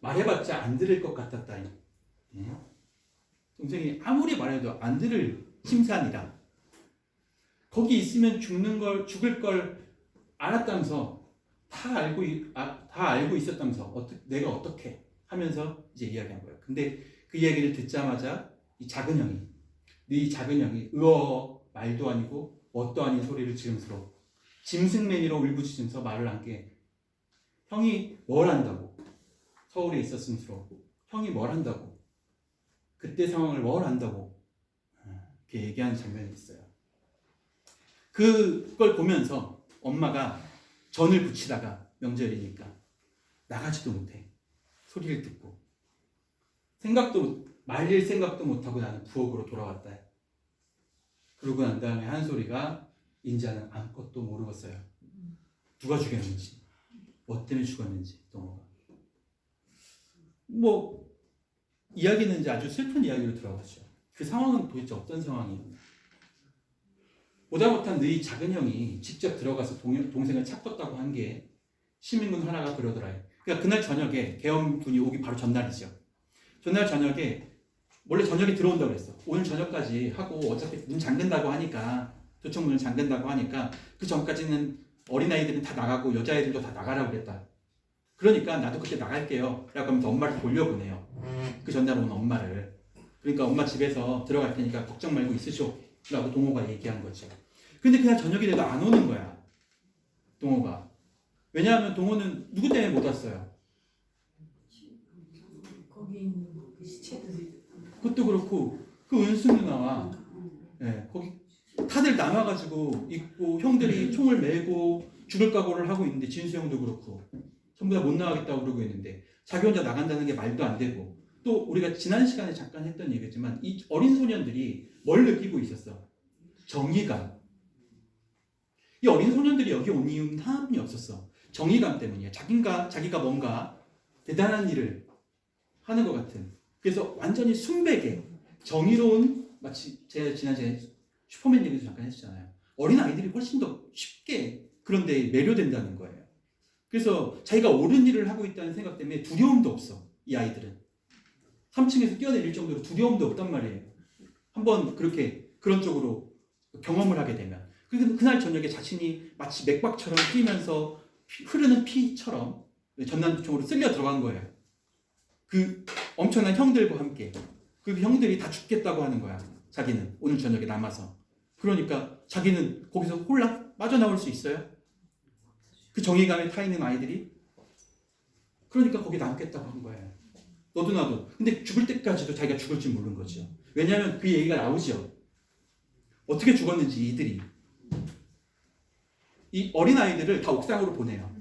말해봤자 안 들을 것 같았다니. 동생이 아무리 말해도 안 들을 심산이라. 거기 있으면 죽을 걸 알았다면서 다 알고 있었다면서 내가 어떻게 하면서 이제 이야기한 거예요. 근데 그 이야기를 듣자마자 이 작은 형이 말도 아니고 뭣도 아닌 소리를 지르면서 짐승매니로 울부짖으면서 말을 안 깨. 형이 뭘 한다고? 서울에 있었으면서 형이 뭘 한다고? 그때 상황을 뭘 안다고? 이렇게 얘기하는 장면이 있어요. 그걸 보면서 엄마가 전을 붙이다가 명절이니까 나가지도 못해. 소리를 듣고 말릴 생각도 못하고 나는 부엌으로 돌아왔다. 그러고 난 다음에 한 소리가 인자는 아무것도 모르겠어요. 누가 죽였는지, 뭐 때문에 죽었는지, 동호가. 이야기는 이제 아주 슬픈 이야기로 들어가죠. 그 상황은 도대체 어떤 상황이었나. 보다 못한 너희 작은 형이 직접 들어가서 동생을 찾겠다고 한 게 시민군 하나가 그러더라. 그러니까 그날 저녁에 계엄군이 오기 바로 전날이죠. 전날 저녁에 원래 저녁에 들어온다고 그랬어. 오늘 저녁까지 하고 어차피 문 잠근다고 하니까 도청문을 잠근다고 하니까 그 전까지는 어린아이들은 다 나가고 여자애들도 다 나가라고 그랬다. 그러니까 나도 그때 나갈게요 라고 하면서 엄마를 돌려보내요. 그 전날 온 엄마를. 그러니까 엄마 집에서 들어갈 테니까 걱정 말고 있으쇼 라고 동호가 얘기한 거죠. 근데 그날 저녁이 돼도 안 오는 거야. 동호가. 왜냐하면 동호는 누구 때문에 못 왔어요. 거기 있는 그 시체들. 그것도 그렇고 그 은수 누나와 거기 다들 남아가지고 있고 형들이 총을 메고 죽을 각오를 하고 있는데 진수 형도 그렇고 전부 다 못 나가겠다고 그러고 있는데 자기 혼자 나간다는 게 말도 안 되고 또 우리가 지난 시간에 잠깐 했던 얘기지만 이 어린 소년들이 뭘 느끼고 있었어? 정의감. 이 어린 소년들이 여기 온 이유는 하나뿐이 없었어. 정의감 때문이야. 자기가 뭔가 대단한 일을 하는 것 같은. 그래서 완전히 순백의 정의로운, 마치 제가 지난주에 슈퍼맨 얘기도 잠깐 했잖아요. 어린 아이들이 훨씬 더 쉽게 그런 데 매료된다는 거예요. 그래서 자기가 옳은 일을 하고 있다는 생각 때문에 두려움도 없어. 이 아이들은 3층에서 뛰어내릴 정도로 두려움도 없단 말이에요. 한번 그런 쪽으로 경험을 하게 되면. 그래서 그날 저녁에 자신이 마치 맥박처럼 뛰면서 흐르는 피처럼 전난통으로 쓸려 들어간 거예요. 그 엄청난 형들과 함께. 그 형들이 다 죽겠다고 하는 거야. 자기는 오늘 저녁에 남아서. 그러니까 자기는 거기서 홀라 빠져나올 수 있어요? 그 정의감에 타 있는 아이들이. 그러니까 거기 남겠다고 한 거예요. 너도 나도. 근데 죽을 때까지도 자기가 죽을 줄 모르는 거죠. 왜냐하면 그 얘기가 나오죠. 어떻게 죽었는지 이들이. 이 어린 아이들을 다 옥상으로 보내요.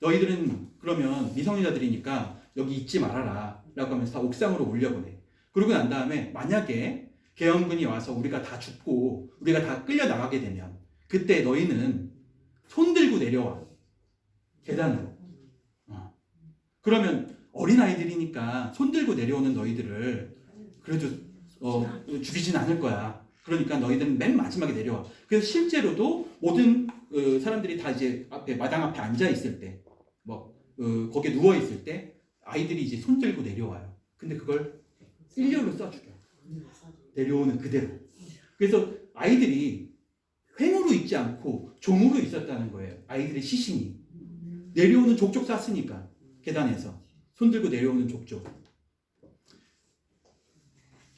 너희들은 그러면 미성년자들이니까 여기 있지 말아라 라고 하면서 다 옥상으로 올려보내. 그러고 난 다음에 만약에 계엄군이 와서 우리가 다 죽고 우리가 다 끌려 나가게 되면 그때 너희는 손 들고 내려와. 계단으로. 그러면 어린 아이들이니까 손 들고 내려오는 너희들을 그래도 죽이진 않을 거야. 그러니까 너희들은 맨 마지막에 내려와. 그래서 실제로도 모든 사람들이 다 이제 마당 앞에 앉아 있을 때, 거기에 누워 있을 때 아이들이 이제 손 들고 내려와요. 근데 그걸 일렬로 쏴 죽여. 내려오는 그대로. 그래서 아이들이 횡으로 있지 않고 종으로 있었다는 거예요. 아이들의 시신이. 내려오는 족족 쐈으니까 계단에서 손 들고 내려오는 족족.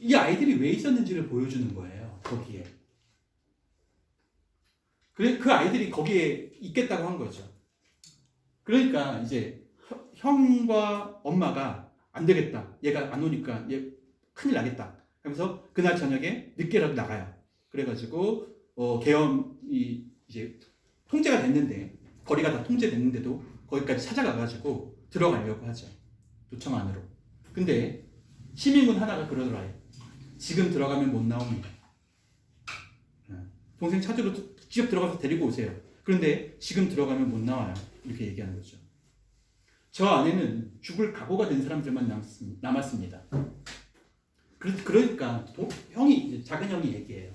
이 아이들이 왜 있었는지를 보여주는 거예요. 거기에. 그래 그 아이들이 거기에 있겠다고 한 거죠. 그러니까 이제 형과 엄마가 안 되겠다. 얘가 안 오니까 얘 큰일 나겠다. 하면서 그날 저녁에 늦게라도 나가요. 그래가지고 계엄이 이제 통제가 됐는데 거리가 다 통제됐는데도 거기까지 찾아가가지고 들어가려고 하죠. 도청 안으로. 근데 시민군 하나가 그러더라요. 지금 들어가면 못 나옵니다. 동생 찾으러 직접 들어가서 데리고 오세요. 그런데 지금 들어가면 못 나와요. 이렇게 얘기하는 거죠. 저 안에는 죽을 각오가 된 사람들만 남았습니다. 그러니까 작은 형이 얘기해요.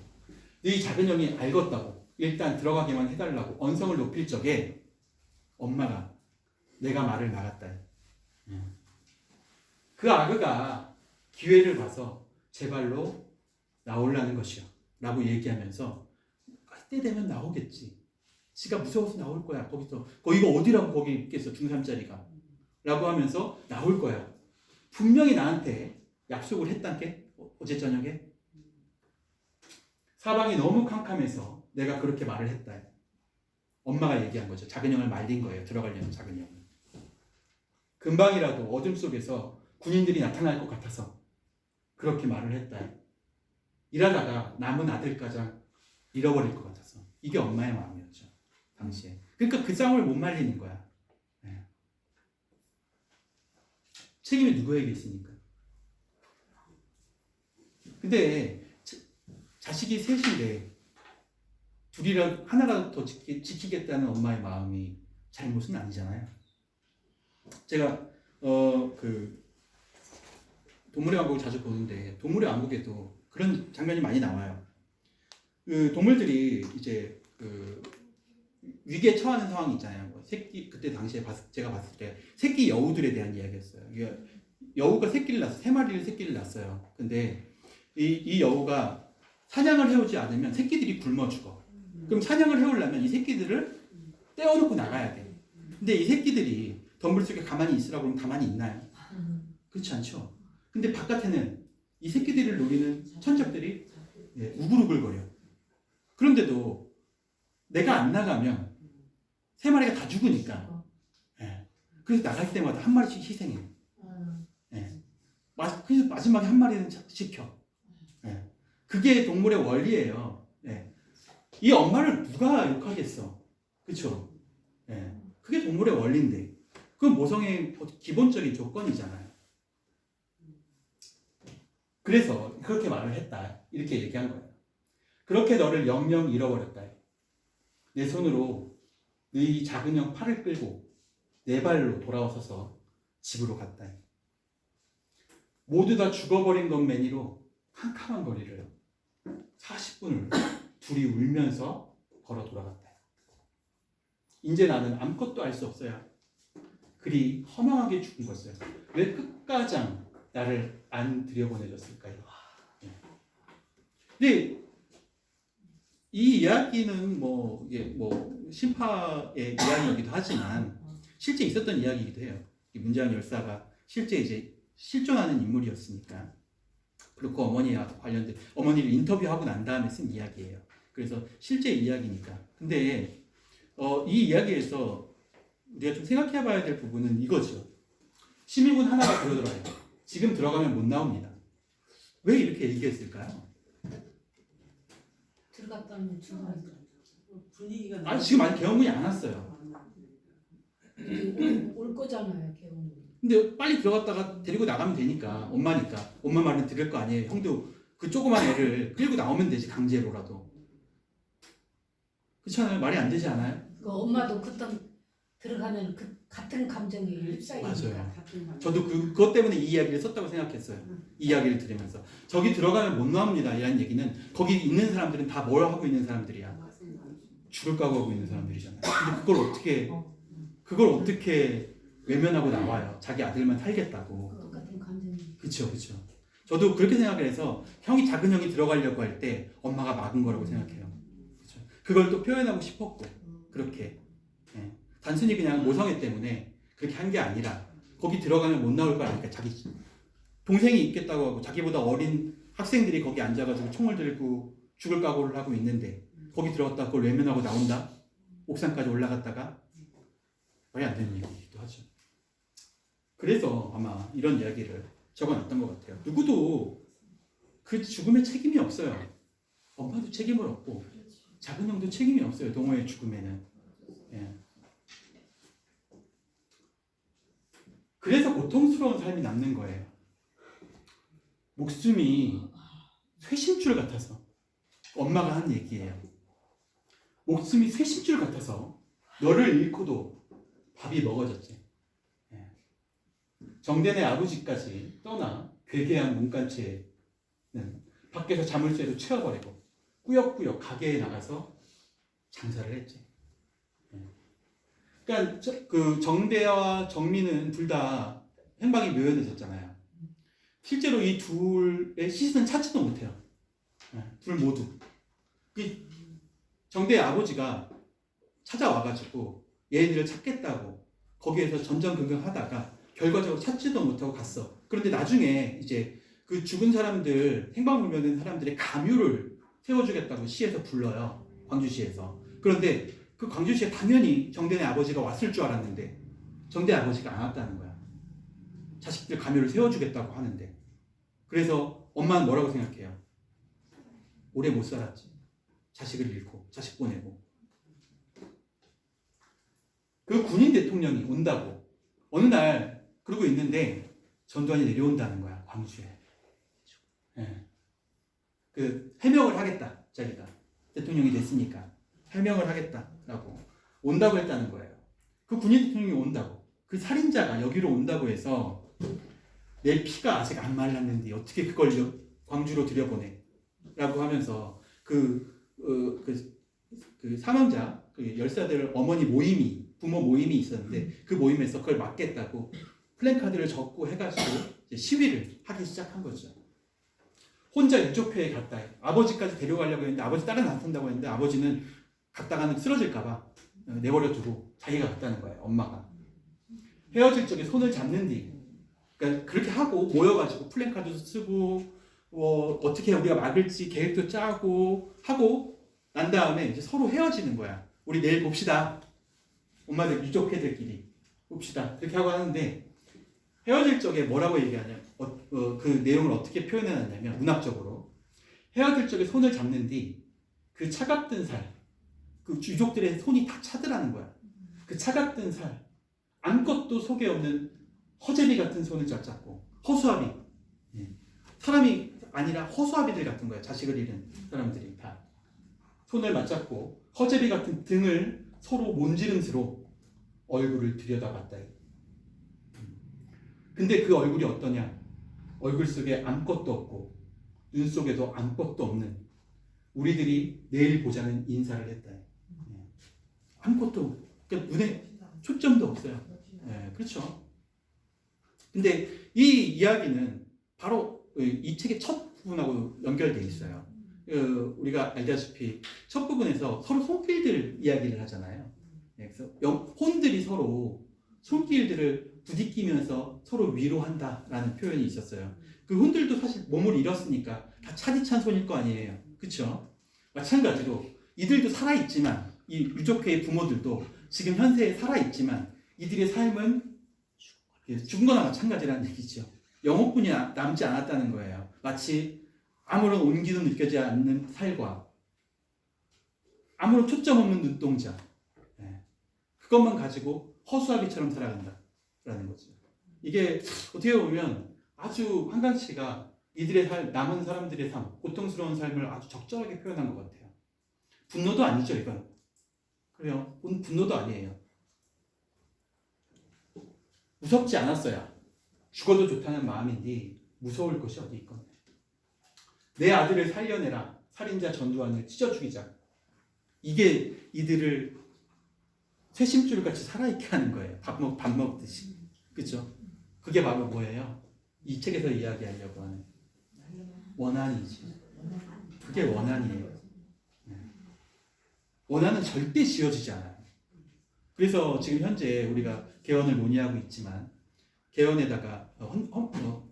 이 작은 형이 알겠다고 일단 들어가기만 해달라고 언성을 높일 적에 엄마가 내가 말을 막았다. 그 아그가 기회를 봐서 제 발로 나오려는 것이요 라고 얘기하면서 그때 되면 나오겠지. 지가 무서워서 나올 거야. 거기가 어디라고 거기 있겠어. 중3짜리가 라고 하면서 나올 거야. 분명히 나한테 약속을 했단 게 어제 저녁에 사방이 너무 캄캄해서 내가 그렇게 말을 했다. 엄마가 얘기한 거죠. 작은 형을 말린 거예요. 들어가려는 작은 형을. 금방이라도 어둠 속에서 군인들이 나타날 것 같아서 그렇게 말을 했다. 일하다가 남은 아들가장 잃어버릴 것 같아서. 이게 엄마의 마음이었죠. 당시에. 그러니까 그 싸움을 못 말리는 거야. 네. 책임이 누구에게 있습니까? 근데 자식이 셋인데 하나라도 더 지키겠다는 엄마의 마음이 잘못은 아니잖아요. 제가 동물의 왕국을 자주 보는데 동물의 왕국에도 그런 장면이 많이 나와요. 그 동물들이 이제 위기에 처하는 상황이 있잖아요. 그때 당시에 제가 봤을 때 새끼 여우들에 대한 이야기였어요. 여우가 3마리를 새끼를 낳았어요. 근데 이 여우가 사냥을 해오지 않으면 새끼들이 굶어 죽어. 그럼 사냥을 해오려면 이 새끼들을 떼어놓고 나가야 돼. 근데 이 새끼들이 덤불 속에 가만히 있으라고 하면 가만히 있나요? 그렇지 않죠. 근데 바깥에는 이 새끼들을 노리는 천적들이 우글우글거려. 그런데도 내가 안 나가면 3마리가 다 죽으니까. 그래서 나갈 때마다 한 마리씩 희생해. 그래서 마지막에 한 마리는 지켜. 그게 동물의 원리예요. 이 엄마를 누가 욕하겠어? 그렇죠? 그게 동물의 원리인데 그건 모성의 기본적인 조건이잖아요. 그래서 그렇게 말을 했다. 이렇게 얘기한 거예요. 그렇게 너를 영영 잃어버렸다. 내 손으로 너희 작은 형 팔을 끌고 네 발로 돌아와서서 집으로 갔다. 모두 다 죽어버린 것매니로 캄캄한 거리를 40분을 둘이 울면서 걸어 돌아갔다. 이제 나는 아무것도 알 수 없어야 그리 허망하게 죽은 것을 왜 끝가장 나를 안 들여보내줬을까요? 근데 이 이야기는 뭐 신파의 이야기이기도 하지만 실제 있었던 이야기이기도 해요. 이 문제왕 열사가 실제 이제 실존하는 인물이었으니까. 그리고 어머니와 관련된 어머니를 인터뷰하고 난 다음에 쓴 이야기예요. 그래서 실제 이야기니까. 근데 이 이야기에서 우리가 좀 생각해봐야 될 부분은 이거죠. 시민군 하나가 들어들어요. 지금 들어가면 못 나옵니다. 왜 이렇게 얘기했을까요? 들어갔다는 중간 분위기가 아니 지금 아직 계엄군이 안 왔어요. 올 거잖아요, 개운. 근데 빨리 들어갔다가 데리고 나가면 되니까 엄마니까 엄마 말은 들을 거 아니에요. 형도 그 조그만 애를 끌고 나오면 되지 강제로라도. 그렇잖아요. 말이 안 되지 않아요? 그 엄마도 그때 들어가면 그 같은 감정이 휩싸이니까. 맞아요. 저도 그것 때문에 이 이야기를 썼다고 생각했어요. 이 이야기를 들으면서 저기 들어가면 못 나옵니다. 이런 얘기는 거기 있는 사람들은 다 뭘 하고 있는 사람들이야. 죽을 각오하고 있는 사람들이잖아요. 근데 그걸 어떻게 외면하고 나와요? 자기 아들만 살겠다고. 똑같은 감정이. 그렇죠. 저도 그렇게 생각을 해서 작은 형이 들어가려고 할 때 엄마가 막은 거라고 생각해요. 그렇죠? 그걸 또 표현하고 싶었고 그렇게 단순히 그냥 모성애 때문에 그렇게 한 게 아니라 거기 들어가면 못 나올 걸 아니까 자기 동생이 있겠다고 하고 자기보다 어린 학생들이 거기 앉아가지고 총을 들고 죽을 각오를 하고 있는데 거기 들어갔다 그걸 외면하고 나온다? 옥상까지 올라갔다가 말이 안 되는 얘기기도 하죠. 그래서 아마 이런 이야기를 적어놨던 것 같아요. 누구도 그 죽음에 책임이 없어요. 엄마도 책임을 없고 작은 형도 책임이 없어요. 동호의 죽음에는. 그래서 고통스러운 삶이 남는 거예요. 목숨이 쇠심줄 같아서. 엄마가 한 얘기예요. 목숨이 쇠심줄 같아서 너를 잃고도 밥이 먹어졌지. 정대네 아버지까지 떠나 괴괴한 문간체는 밖에서 자물쇠로 채워버리고 꾸역꾸역 가게에 나가서 장사를 했지. 그러니까 그 정대와 정민은 둘 다 행방이 묘연해졌잖아요. 실제로 이 둘의 시신은 찾지도 못해요. 둘 모두. 정대의 아버지가 찾아와가지고 얘네들을 찾겠다고 거기에서 전전긍긍하다가 결과적으로 찾지도 못하고 갔어. 그런데 나중에 이제 그 죽은 사람들, 행방불명된 사람들의 가묘를 세워주겠다고 시에서 불러요. 광주시에서. 그런데 그 광주시에 당연히 정대의 아버지가 왔을 줄 알았는데 정대의 아버지가 안 왔다는 거야. 자식들 가묘를 세워주겠다고 하는데. 그래서 엄마는 뭐라고 생각해요? 오래 못 살았지. 자식을 잃고 자식 보내고. 그 군인 대통령이 온다고 어느 날 그러고 있는데 전두환이 내려온다는 거야. 광주에. 그 해명을 하겠다. 자기가 대통령이 됐으니까 해명을 하겠다라고 온다고 했다는 거예요. 그 군인 대통령이 온다고. 그 살인자가 여기로 온다고 해서 내 피가 아직 안 말랐는데 어떻게 그걸 광주로 들여보내? 라고 하면서 그 사망자 그 열사들 어머니 모임이 부모 모임이 있었는데 그 모임에서 그걸 막겠다고 플랜카드를 적고 해가지고 이제 시위를 하기 시작한 거죠. 혼자 유족회에 갔다. 아버지까지 데려가려고 했는데 아버지 따라 나선다고 했는데 아버지는 갔다가는 쓰러질까봐 내버려 두고 자기가 갔다는 거예요. 엄마가. 헤어질 적에 손을 잡는 뒤 그러니까 그렇게 하고 모여가지고 플랜카드도 쓰고 어떻게 우리가 막을지 계획도 짜고 하고 난 다음에 이제 서로 헤어지는 거야. 우리 내일 봅시다. 엄마들 유족회들끼리 봅시다. 그렇게 하고 하는데 헤어질 적에 뭐라고 얘기하냐? 그 내용을 어떻게 표현해놨냐면 문학적으로 헤어질 적에 손을 잡는 뒤 그 차갑던 살, 그 유족들의 손이 다 차더라는 거야. 그 차갑던 살, 아무것도 속에 없는 허재비 같은 손을 잡고 허수아비, 사람이 아니라 허수아비들 같은 거야. 자식을 잃은 사람들이 다 손을 맞잡고 허제비 같은 등을 서로 문지름스로 얼굴을 들여다봤다. 근데 그 얼굴이 어떠냐? 얼굴 속에 아무것도 없고 눈 속에도 아무것도 없는 우리들이 내일 보자는 인사를 했다. 아무것도, 그러니까 눈에 초점도 없어요. 그렇죠. 근데 이 이야기는 바로 이 책의 첫 부분하고 연결되어 있어요. 우리가 알다시피 첫 부분에서 서로 손길들 이야기를 하잖아요. 그래서 혼들이 서로 손길들을 부딪히면서 서로 위로한다라는 표현이 있었어요. 그 혼들도 사실 몸을 잃었으니까 다 차디찬 손일 거 아니에요. 그렇죠? 마찬가지로 이들도 살아있지만 이 유족회의 부모들도 지금 현세에 살아있지만 이들의 삶은 죽은 거나 마찬가지라는 얘기죠. 영혼뿐이 남지 않았다는 거예요. 마치 아무런 온기도 느껴지지 않는 살과 아무런 초점 없는 눈동자, 그것만 가지고 허수아비처럼 살아간다라는 거죠. 이게 어떻게 보면 아주 한강씨가 이들의 남은 사람들의 삶, 고통스러운 삶을 아주 적절하게 표현한 것 같아요. 분노도 아니죠, 이건. 그래요. 분노도 아니에요. 무섭지 않았어요. 죽어도 좋다는 마음인데 무서울 것이 어디 있건. 내 아들을 살려내라. 살인자 전두환을 찢어 죽이자. 이게 이들을 쇠심줄같이 살아있게 하는 거예요. 밥 먹듯이. 그렇죠? 그게 바로 뭐예요? 이 책에서 이야기하려고 하는 원한이지. 그게 원한이에요. 원한은 절대 지어지지 않아요. 그래서 지금 현재 우리가 개헌을 논의하고 있지만 개헌에다가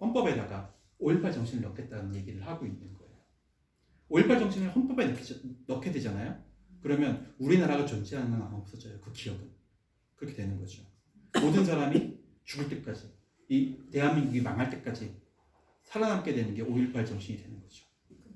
헌법에다가 5.18 정신을 넣겠다는 얘기를 하고 있는 거예요. 5.18 정신을 헌법에 넣게 되잖아요. 그러면 우리나라가 존재하는 건 아마 없어져요. 그 기억은. 그렇게 되는 거죠. 모든 사람이 죽을 때까지, 이 대한민국이 망할 때까지 살아남게 되는 게 5.18 정신이 되는 거죠.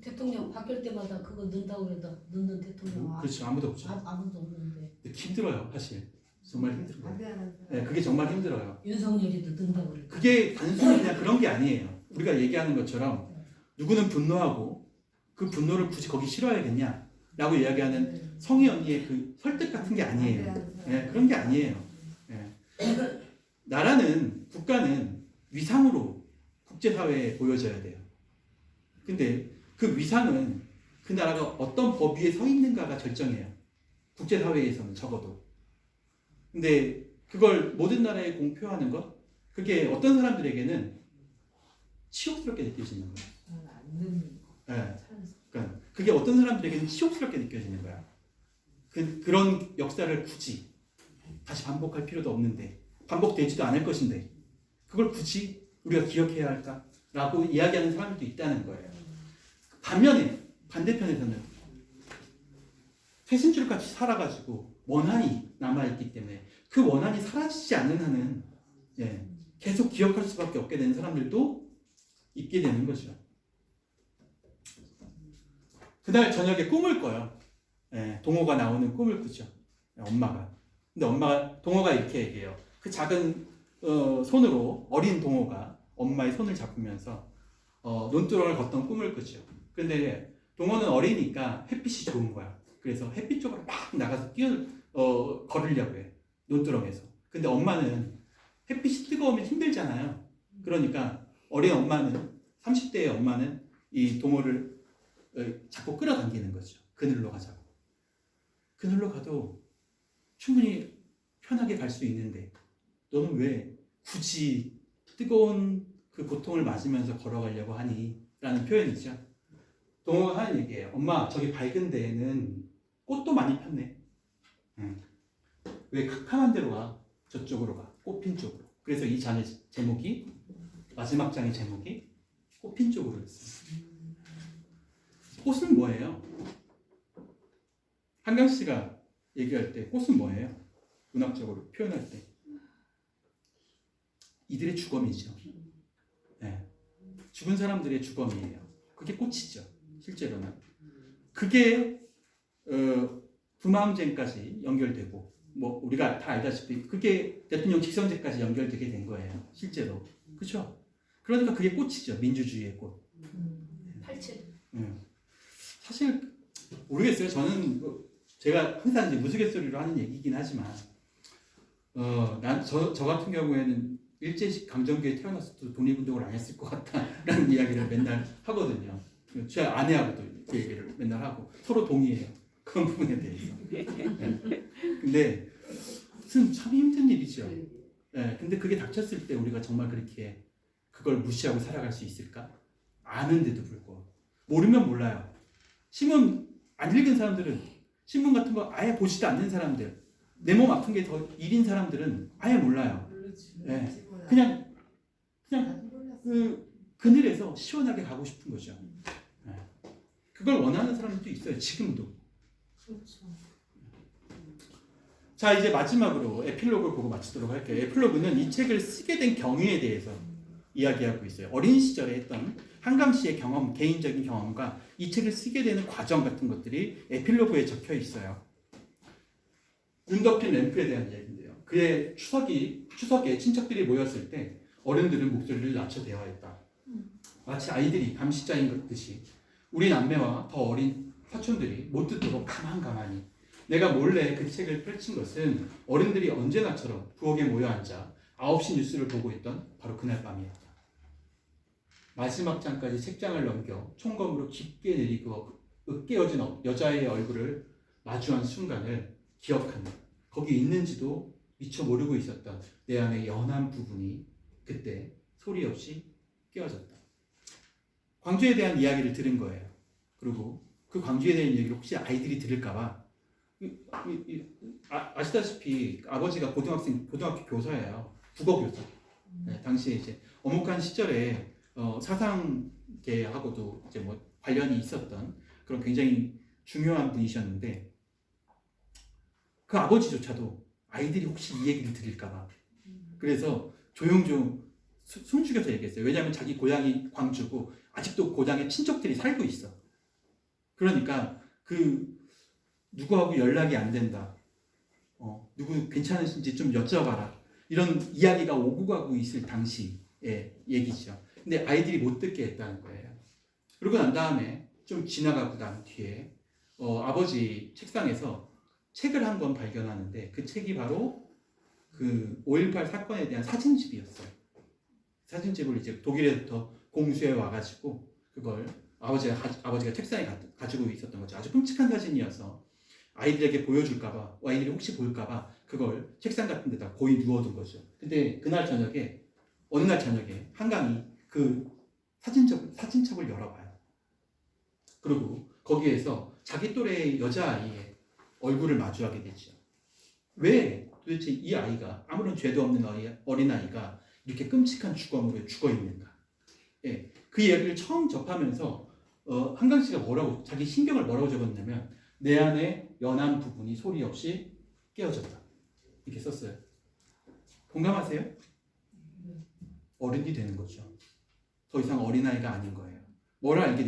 대통령 바뀔 때마다 그거 넣는다고 해도 넣는 대통령 그렇죠. 아무도 없죠. 아무도 없는데. 근데 힘들어요, 사실. 정말 힘들어요. 네, 그게 정말 힘들어요. 윤석열이도 넣는다고 그래. 그게 단순히 그냥 그런 게 아니에요. 우리가 얘기하는 것처럼 누구는 분노하고 그 분노를 굳이 거기 실어야겠냐 라고 이야기하는 성희 언니의 그 설득 같은 게 아니에요. 그런 게 아니에요. 나라는, 국가는 위상으로 국제사회에 보여져야 돼요. 근데 그 위상은 그 나라가 어떤 법 위에 서 있는가가 결정해요. 국제사회에서는 적어도. 근데 그걸 모든 나라에 공표하는 것, 그게 어떤 사람들에게는 치욕스럽게 느껴지는 거예요. 그러니까 그게 어떤 사람들에게는 치욕스럽게 느껴지는 거야. 그런 역사를 굳이 다시 반복할 필요도 없는데, 반복되지도 않을 것인데 그걸 굳이 우리가 기억해야 할까라고 이야기하는 사람들도 있다는 거예요. 반면에 반대편에서는 쇠신줄같이 살아가지고 원한이 남아있기 때문에 그 원한이 사라지지 않는 한은 계속 기억할 수밖에 없게 되는 사람들도 있게 되는 거죠. 그날 저녁에 꿈을 꿔요. 동호가 나오는 꿈을 꾸죠. 엄마가. 근데 동호가 이렇게 얘기해요. 그 작은 손으로 어린 동호가 엄마의 손을 잡으면서 논두렁을 걷던 꿈을 꾸죠. 근데 동호는 어리니까 햇빛이 좋은 거야. 그래서 햇빛 쪽으로 막 나가서 걸으려고 해. 논두렁에서. 근데 엄마는 햇빛이 뜨거우면 힘들잖아요. 그러니까 어린 엄마는, 30대의 엄마는 이 동호를 자꾸 끌어당기는 거죠. 그늘로 가자고. 그늘로 가도 충분히 편하게 갈 수 있는데 너는 왜 굳이 뜨거운 그 고통을 맞으면서 걸어가려고 하니? 라는 표현이죠. 동호가 하는 얘기예요. 엄마, 저기 밝은 데에는 꽃도 많이 폈네. 왜 캄캄한 데로 가? 저쪽으로 가. 꽃핀 쪽으로. 그래서 이 장의 제목이, 마지막 장의 제목이 꽃핀 쪽으로 했어요. 꽃은 뭐예요? 한강 씨가 얘기할 때 꽃은 뭐예요? 문학적으로 표현할 때 이들의 주검이죠. 죽은 사람들의 주검이에요. 그게 꽃이죠. 실제로는 그게 부마항쟁까지 연결되고, 뭐 우리가 다 알다시피 그게 대통령 직선제까지 연결되게 된 거예요. 실제로. 그렇죠? 그러니까 그게 꽃이죠. 민주주의의 꽃. 87. 사실 모르겠어요. 저는 제가 항상 이제 우스갯소리로 하는 얘기긴 하지만 저 같은 경우에는 일제 강점기에 태어났어도 독립운동을 안 했을 것 같다라는 이야기를 맨날 하거든요. 제 아내하고도 그 얘기를 맨날 하고 서로 동의해요. 그런 부분에 대해서. 네. 근데 참 힘든 일이죠. 네. 근데 그게 닥쳤을 때 우리가 정말 그렇게 그걸 무시하고 살아갈 수 있을까? 아는데도 불구하고. 모르면 몰라요. 신문 안 읽은 사람들은, 신문 같은 거 아예 보지도 않는 사람들, 내 몸 아픈 게 더 일인 사람들은 아예 몰라요. 네. 그냥 그 그늘에서 시원하게 가고 싶은 거죠. 네. 그걸 원하는 사람들도 있어요. 지금도. 그렇죠. 자, 이제 마지막으로 에필로그를 보고 마치도록 할게요. 에필로그는 이 책을 쓰게 된 경위에 대해서 이야기하고 있어요. 어린 시절에 했던 한강 씨의 경험, 개인적인 경험과 이 책을 쓰게 되는 과정 같은 것들이 에필로그에 적혀 있어요. 눈 덮인 램프에 대한 이야기인데요. 그의 추석에 친척들이 모였을 때 어른들은 목소리를 낮춰 대화했다. 마치 아이들이 감시자인 듯이 우리 남매와 더 어린 사촌들이 못 듣도록 가만히. 내가 몰래 그 책을 펼친 것은 어른들이 언제나처럼 부엌에 모여 앉아 9시 뉴스를 보고 있던 바로 그날 밤이었다. 마지막 장까지 책장을 넘겨 총검으로 깊게 내리고 으깨어진 여자의 얼굴을 마주한 순간을 기억한다. 거기 있는지도 미처 모르고 있었던 내 안의 연한 부분이 그때 소리 없이 깨어졌다. 광주에 대한 이야기를 들은 거예요. 그리고 그 광주에 대한 얘기를 혹시 아이들이 들을까봐 아시다시피 아버지가 고등학교 교사예요. 국어 교사. 네, 당시에 이제 어목한 시절에 사상계하고도 이제 뭐 관련이 있었던 그런 굉장히 중요한 분이셨는데 그 아버지조차도 아이들이 혹시 이 얘기를 들을까봐 그래서 조용조용 숨죽여서 얘기했어요. 왜냐하면 자기 고향이 광주고 아직도 고향에 친척들이 살고 있어. 그러니까 누구하고 연락이 안 된다. 누구 괜찮으신지 좀 여쭤봐라. 이런 이야기가 오고 가고 있을 당시의 얘기죠. 근데 아이들이 못 듣게 했다는 거예요. 그러고 난 다음에 좀 지나가고 난 뒤에 아버지 책상에서 책을 한 권 발견하는데 그 책이 바로 그 5.18 사건에 대한 사진집이었어요. 사진집을 이제 독일에부터 공수해 와가지고 그걸 아버지가 책상에 가지고 있었던 거죠. 아주 끔찍한 사진이어서 아이들에게 보여줄까봐, 아이들이 혹시 볼까봐 그걸 책상 같은 데다 고이 누워둔 거죠. 근데 어느 날 저녁에 한강이 그 사진첩을 열어봐요. 그리고 거기에서 자기 또래의 여자아이의 얼굴을 마주하게 되죠. 왜 도대체 이 아이가 아무런 죄도 없는 어린아이가 이렇게 끔찍한 죽음으로 죽어 있는가? 예, 그 이야기를 처음 접하면서 한강 씨가 자기 신경을 뭐라고 적었냐면 내 안에 연한 부분이 소리 없이 깨어졌다. 이렇게 썼어요. 공감하세요? 어른이 되는 거죠. 더 이상 어린아이가 아닌 거예요. 뭘 알게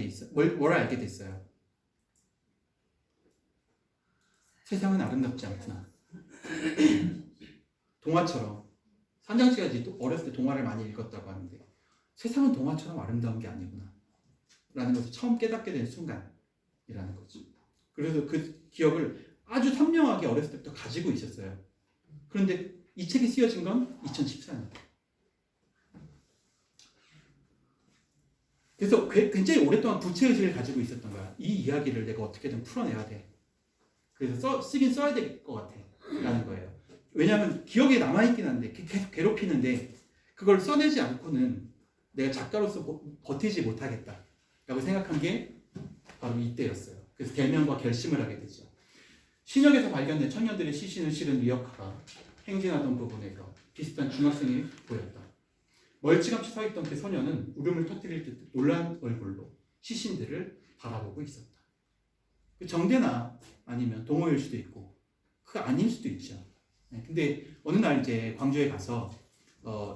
됐어요? 세상은 아름답지 않구나. 동화처럼 산장 씨가 어렸을 때 동화를 많이 읽었다고 하는데 세상은 동화처럼 아름다운 게 아니구나 라는 것을 처음 깨닫게 된 순간이라는 거죠. 그래서 그 기억을 아주 선명하게 어렸을 때부터 가지고 있었어요. 그런데 이 책이 쓰여진 건 2014년. 그래서 굉장히 오랫동안 부채의식을 가지고 있었던 거야. 이 이야기를 내가 어떻게든 풀어내야 돼. 그래서 쓰긴 써야 될 것 같아 라는 거예요. 왜냐하면 기억에 남아있긴 한데 계속 괴롭히는데 그걸 써내지 않고는 내가 작가로서 버티지 못하겠다 라고 생각한 게 바로 이때였어요. 그래서 대면과 결심을 하게 되죠. 신역에서 발견된 청년들의 시신을 실은 리어카가 행진하던 부분에서 비슷한 중학생이 보였다. 멀찌감치 서있던 그 소녀는 울음을 터뜨릴 듯 놀란 얼굴로 시신들을 바라보고 있었다. 그 정대나 아니면 동호일 수도 있고 그 아닐 수도 있죠. 근데 어느 날 이제 광주에 가서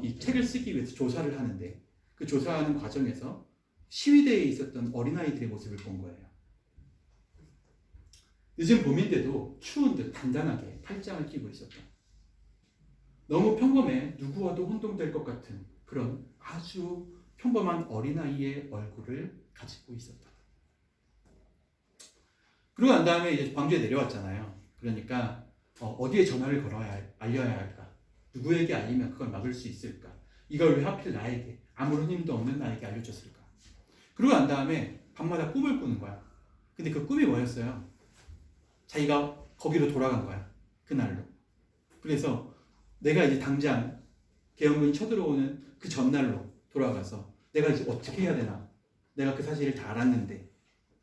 이 책을 쓰기 위해서 조사를 하는데 그 조사하는 과정에서 시위대에 있었던 어린아이들의 모습을 본 거예요. 늦은 봄인데도 추운 듯 단단하게 팔짱을 끼고 있었다. 너무 평범해 누구와도 혼동될 것 같은 그런 아주 평범한 어린아이의 얼굴을 가지고 있었다. 그러고 난 다음에 이제 광주에 내려왔잖아요. 그러니까 어디에 전화를 알려야 할까? 누구에게 알리면 그걸 막을 수 있을까? 이걸 왜 하필 나에게, 아무런 힘도 없는 나에게 알려줬을까? 그러고 난 다음에 밤마다 꿈을 꾸는 거야. 근데 그 꿈이 뭐였어요? 자기가 거기로 돌아간 거야. 그날로. 그래서 내가 이제 당장 계엄군이 쳐들어오는 그 전날로 돌아가서 내가 이제 어떻게 해야 되나? 내가 그 사실을 다 알았는데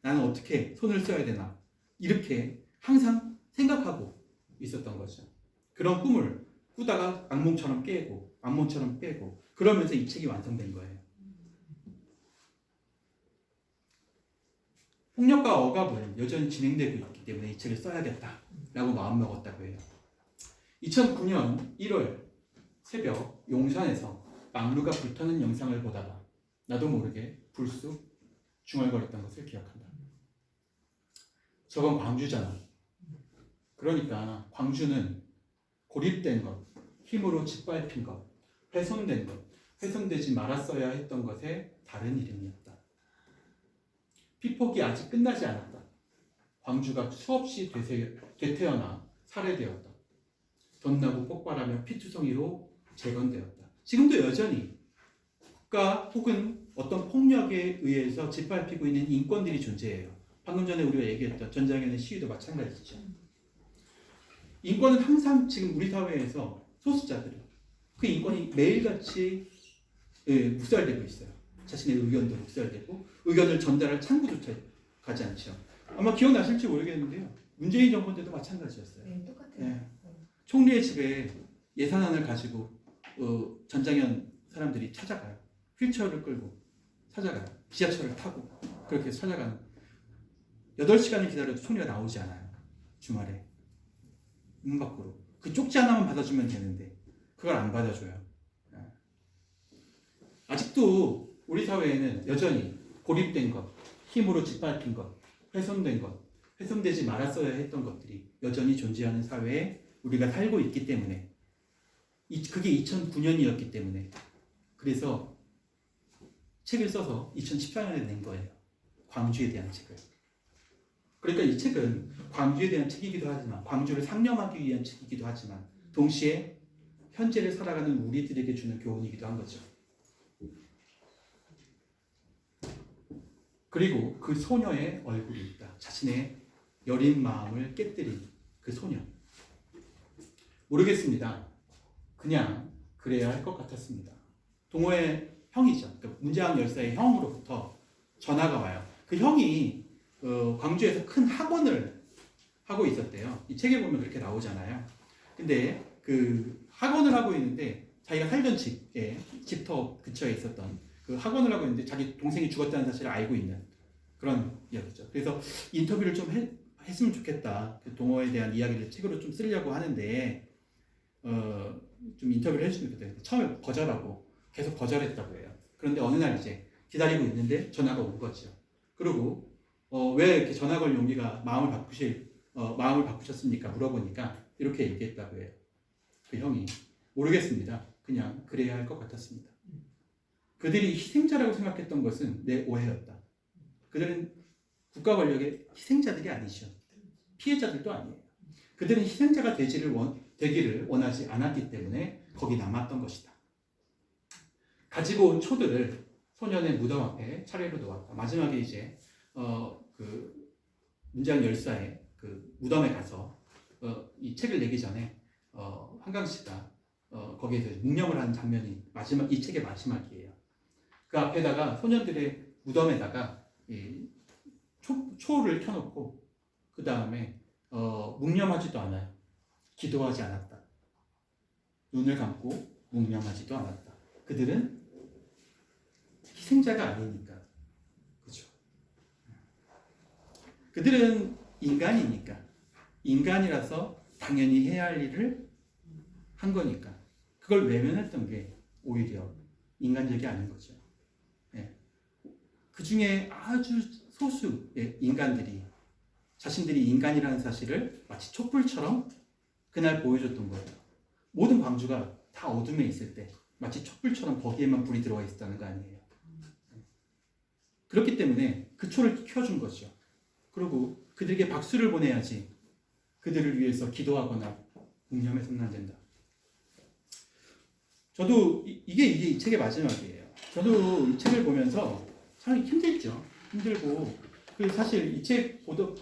나는 어떻게 손을 써야 되나? 이렇게 항상 생각하고 있었던 거죠. 그런 꿈을 꾸다가 악몽처럼 깨고 그러면서 이 책이 완성된 거예요. 폭력과 억압은 여전히 진행되고 있기 때문에 이 책을 써야겠다라고 마음먹었다고 해요. 2009년 1월 새벽 용산에서 막루가 불타는 영상을 보다가 나도 모르게 불쑥 중얼거렸던 것을 기억한다. 저건 광주잖아. 그러니까 광주는 고립된 것, 힘으로 짓밟힌 것, 훼손된 것, 훼손되지 말았어야 했던 것의 다른 이름이었다. 피폭이 아직 끝나지 않았다. 광주가 수없이 되태어나 살해되었다. 덧나고 폭발하며 피투성이로 재건되었다. 지금도 여전히 국가 혹은 어떤 폭력에 의해서 짓밟히고 있는 인권들이 존재해요. 방금 전에 우리가 얘기했던 전장현의 시위도 마찬가지죠. 인권은 항상 지금 우리 사회에서 소수자들이 그 인권이 매일같이 묵살되고 있어요. 자신의 의견도 묵살되고 의견을 전달할 창구조차 가지 않죠. 아마 기억나실지 모르겠는데요. 문재인 정권 때도 마찬가지였어요. 네, 똑같아요. 네. 총리의 집에 예산안을 가지고 전장현 사람들이 찾아가요. 휠체어를 끌고 찾아가요. 지하철을 타고 그렇게 찾아가는 8시간을 기다려도 총리가 나오지 않아요. 주말에 문 밖으로 그 쪽지 하나만 받아주면 되는데 그걸 안 받아줘요. 아직도 우리 사회에는 여전히 고립된 것, 힘으로 짓밟힌 것, 훼손된 것, 훼손되지 말았어야 했던 것들이 여전히 존재하는 사회에 우리가 살고 있기 때문에 그게 2009년이었기 때문에 그래서 책을 써서 2014년에 낸 거예요. 광주에 대한 책을. 그러니까 이 책은 광주에 대한 책이기도 하지만 광주를 상념하기 위한 책이기도 하지만 동시에 현재를 살아가는 우리들에게 주는 교훈이기도 한 거죠. 그리고 그 소녀의 얼굴이 있다. 자신의 여린 마음을 깨뜨린 그 소녀. 모르겠습니다. 그냥 그래야 할 것 같았습니다. 동호의 형이죠. 그러니까 문재왕 열사의 형으로부터 전화가 와요. 그 형이 광주에서 큰 학원을 하고 있었대요. 이 책에 보면 그렇게 나오잖아요. 근데 그 학원을 하고 있는데 자기가 살던 집터 근처에 있었던 그 학원을 하고 있는데 자기 동생이 죽었다는 사실을 알고 있는 그런 이야기죠. 그래서 인터뷰를 좀 했으면 좋겠다. 그 동호에 대한 이야기를 책으로 좀 쓰려고 하는데 좀 인터뷰를 해주면 좋겠다. 처음에 거절하고 계속 거절했다고 해요. 그런데 어느 날 이제 기다리고 있는데 전화가 온 거죠. 그리고 왜 이렇게 전화 걸 용기가 마음을 바꾸셨습니까? 물어보니까 이렇게 얘기했다고 해요. 그 형이 모르겠습니다. 그냥 그래야 할 것 같았습니다. 그들이 희생자라고 생각했던 것은 내 오해였다. 그들은 국가 권력의 희생자들이 아니죠. 피해자들도 아니에요. 그들은 희생자가 되기를 원하지 않았기 때문에 거기 남았던 것이다. 가지고 온 초들을 소년의 무덤 앞에 차례로 놓았다. 마지막에 이제 그 문재왕 열사의 그 무덤에 가서 이 책을 내기 전에 한강 씨가 거기에서 묵념을 하는 장면이 이 책의 마지막이에요. 그 앞에다가 소년들의 무덤에다가 이 초를 켜놓고 그 다음에 묵념하지도 않아요. 기도하지 않았다. 눈을 감고 묵념하지도 않았다. 그들은 희생자가 아니니까. 그렇죠. 그들은 인간이니까. 인간이라서 당연히 해야 할 일을 한 거니까. 그걸 외면했던 게 오히려 인간적이 아닌 거죠. 네. 그 중에 아주 소수의 인간들이 자신들이 인간이라는 사실을 마치 촛불처럼 그날 보여줬던 거예요. 모든 광주가 다 어둠에 있을 때 마치 촛불처럼 거기에만 불이 들어와 있었다는 거 아니에요. 그렇기 때문에 그 초를 켜준 거죠. 그리고 그들에게 박수를 보내야지 그들을 위해서 기도하거나 묵념해서는 안 된다. 저도 이게 이 책의 마지막이에요. 저도 이 책을 보면서 참 힘들죠. 힘들고 사실 이 책 보다